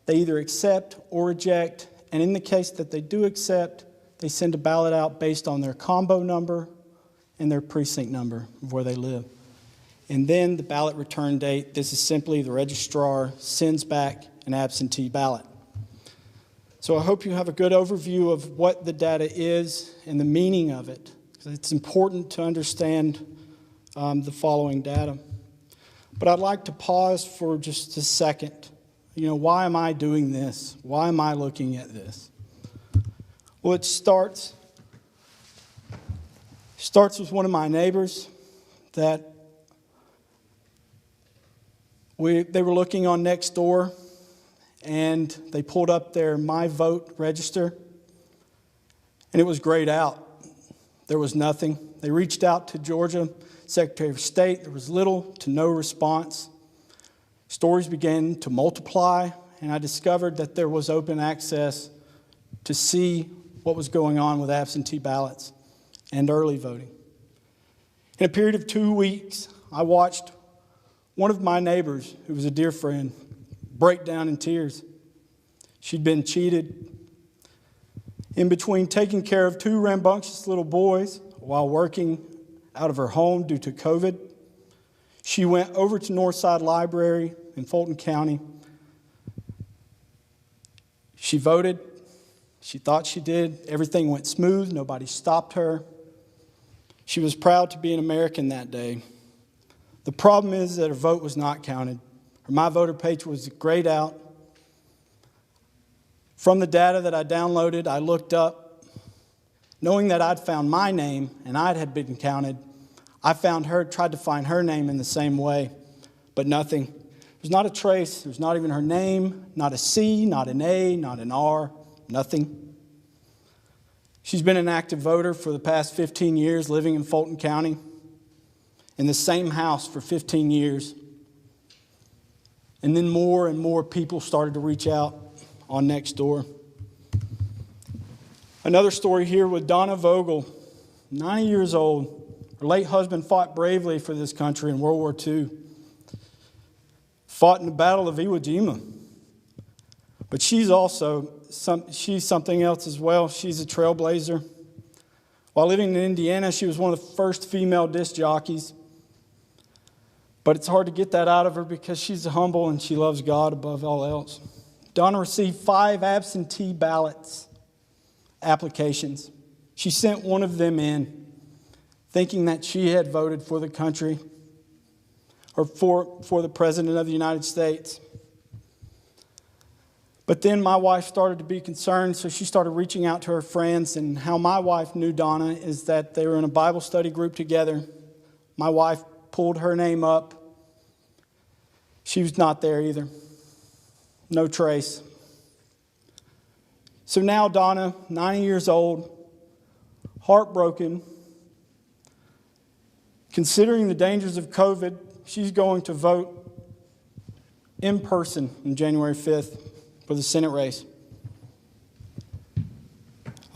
They either accept or reject. And in the case that they do accept, they send a ballot out based on their combo number and their precinct number of where they live. And then the ballot return date, this is simply the registrar sends back an absentee ballot. So I hope you have a good overview of what the data is and the meaning of it. It's important to understand the following data. But I'd like to pause for just a second. Why am I doing this? Why am I looking at this? Well, it starts with one of my neighbors that they were looking on Nextdoor, and they pulled up their My Vote register, and it was grayed out. There was nothing. They reached out to Georgia Secretary of State. There was little to no response. Stories began to multiply, and I discovered that there was open access to see what was going on with absentee ballots and early voting. In a period of 2 weeks, I watched one of my neighbors, who was a dear friend, break down in tears. She'd been cheated. In between taking care of 2 rambunctious little boys while working out of her home due to COVID, she went over to Northside Library in Fulton County. She voted. She thought she did. Everything went smooth. Nobody stopped her. She was proud to be an American that day. The problem is that her vote was not counted. Her My Voter page was grayed out. From the data that I downloaded, I looked up. Knowing that I'd found my name and I had been counted, I tried to find her name in the same way, but nothing. There's not a trace. There's not even her name, not a C, not an A, not an R, nothing. She's been an active voter for the past 15 years, living in Fulton County, in the same house for 15 years. And then more and more people started to reach out on Nextdoor. Another story here with Donna Vogel, 90 years old. Her late husband fought bravely for this country in World War II. Fought in the Battle of Iwo Jima. But she's something else as well. She's a trailblazer. While living in Indiana, she was one of the first female disc jockeys. But it's hard to get that out of her because she's humble and she loves God above all else. Donna received 5 absentee ballots applications. She sent one of them in, thinking that she had voted for the country or for the President of the United States. But then my wife started to be concerned, so she started reaching out to her friends. And how my wife knew Donna is that they were in a Bible study group together. My wife pulled her name up. She was not there either. No trace. So now Donna, 90 years old, heartbroken, considering the dangers of COVID, she's going to vote in person on January 5th for the Senate race.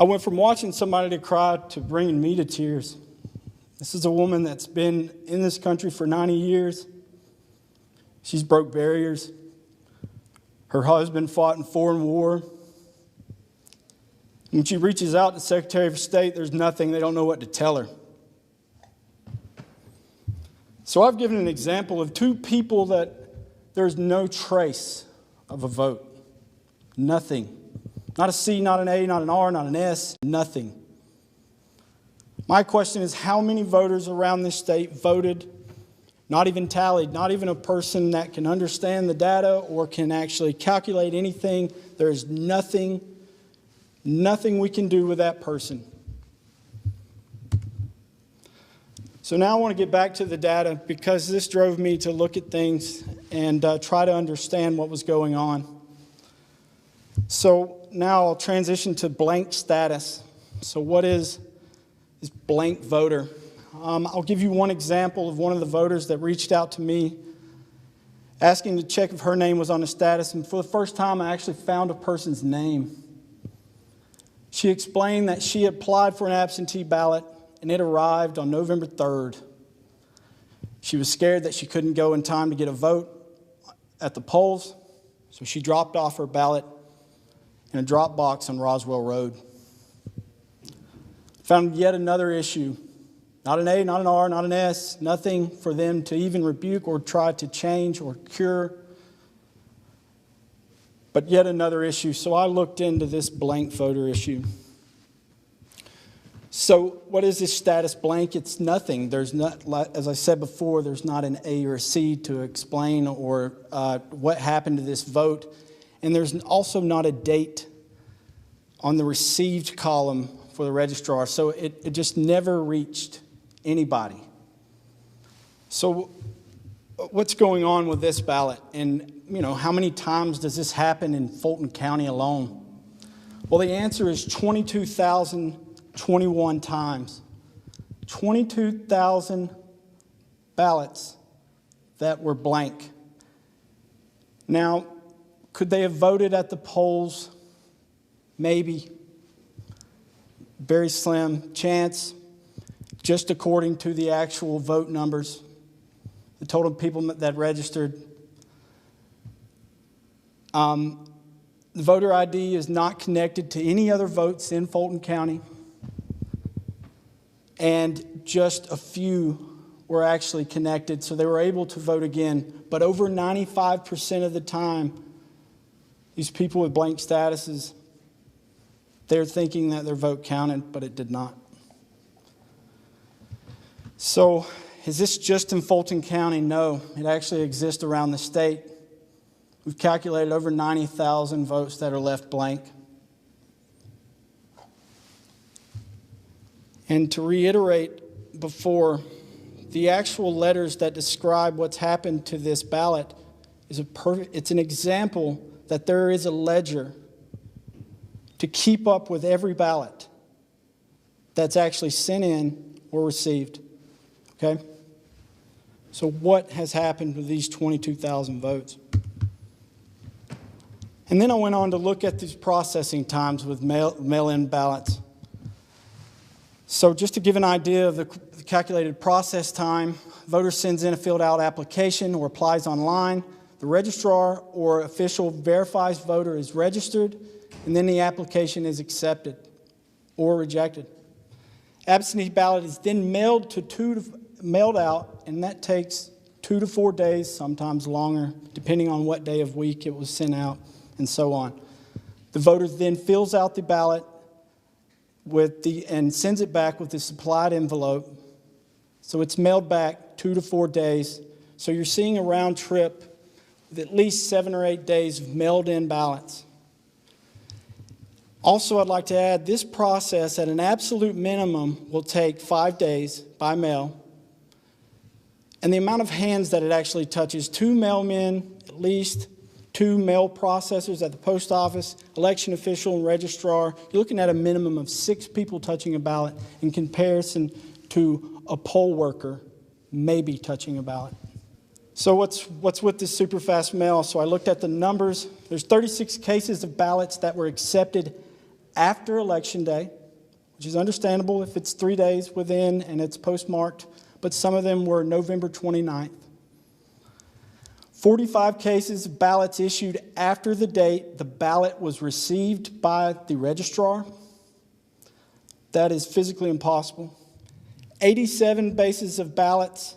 I went from watching somebody to cry to bringing me to tears. This is a woman that's been in this country for 90 years. She's broke barriers. Her husband fought in foreign war. When she reaches out to the Secretary of State, there's nothing. They don't know what to tell her. So I've given an example of two people that there's no trace of a vote. Nothing. Not a C, not an A, not an R, not an S, nothing. My question is, how many voters around this state voted, not even tallied, not even a person that can understand the data or can actually calculate anything? There is nothing we can do with that person. So now I want to get back to the data because this drove me to look at things and try to understand what was going on. So now I'll transition to blank status. So what is this blank voter? I'll give you one example of one of the voters that reached out to me asking to check if her name was on the status. And for the first time, I actually found a person's name. She explained that she applied for an absentee ballot and it arrived on November 3rd. She was scared that she couldn't go in time to get a vote at the polls, so she dropped off her ballot in a drop box on Roswell Road. Found yet another issue. Not an A, not an R, not an S, nothing for them to even rebuke or try to change or cure. But yet another issue. So I looked into this blank voter issue. So what is this status blank? It's nothing. There's not, as I said before, there's not an A or a C to explain or what happened to this vote. And there's also not a date on the received column for the registrar. So it just never reached anybody. So what's going on with this ballot? And, how many times does this happen in Fulton County alone? Well, the answer is 22,021 times. 22,000 ballots that were blank. Now, could they have voted at the polls? Maybe. Very slim chance, just according to the actual vote numbers, the total people that registered. The voter ID is not connected to any other votes in Fulton County, and just a few were actually connected, so they were able to vote again. But over 95% of the time, these people with blank statuses, they're thinking that their vote counted, but it did not. So, is this just in Fulton County? No, it actually exists around the state. We've calculated over 90,000 votes that are left blank. And to reiterate before, the actual letters that describe what's happened to this ballot it's an example that there is a ledger to keep up with every ballot that's actually sent in or received. Okay? So what has happened with these 22,000 votes? And then I went on to look at these processing times with mail-in ballots. So just to give an idea of the calculated process time, voter sends in a filled-out application or applies online. The registrar or official verifies voter is registered, and then the application is accepted or rejected. Absentee ballot is then mailed out, and that takes 2 to 4 days, sometimes longer, depending on what day of week it was sent out, and so on. The voter then fills out the ballot and sends it back with the supplied envelope. So it's mailed back 2 to 4 days. So you're seeing a round trip with at least 7 or 8 days of mailed-in ballots. Also, I'd like to add, this process at an absolute minimum will take 5 days by mail. And the amount of hands that it actually touches, 2 mailmen, at least 2 mail processors at the post office, election official and registrar. You're looking at a minimum of 6 people touching a ballot in comparison to a poll worker maybe touching a ballot. So what's with this super fast mail? So I looked at the numbers. There's 36 cases of ballots that were accepted after Election Day, which is understandable if it's 3 days within and it's postmarked, but some of them were November 29th. 45 cases of ballots issued after the date the ballot was received by the registrar. That is physically impossible. 87 cases of ballots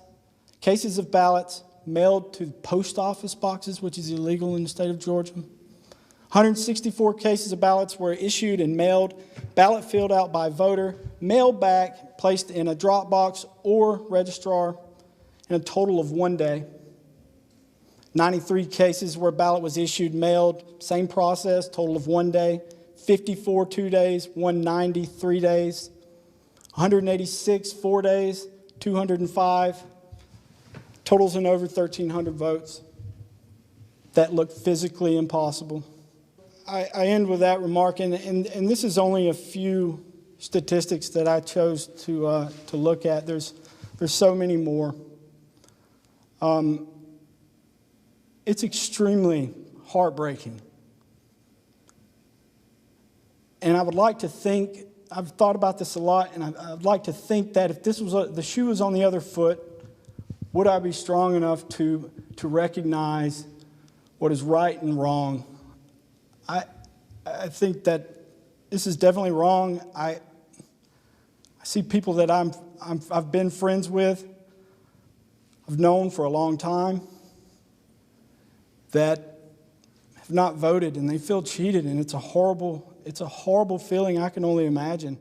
mailed to post office boxes, which is illegal in the state of Georgia. 164 cases of ballots were issued and mailed, ballot filled out by voter, mailed back, placed in a drop box or registrar in a total of 1 day. 93 cases where ballot was issued, mailed, same process, total of 1 day. 54 2 days, 190 3 days, 186 4 days, 205, totals in over 1,300 votes. That looked physically impossible. I end with that remark, and this is only a few statistics that I chose to look at. There's so many more. It's extremely heartbreaking. And I would like to think, I've thought about this a lot, and I'd like to think that if this was the shoe was on the other foot, would I be strong enough to recognize what is right and wrong? I think that this is definitely wrong. I see people that I've been friends with, I've known for a long time, that have not voted, and they feel cheated, and it's a horrible feeling I can only imagine.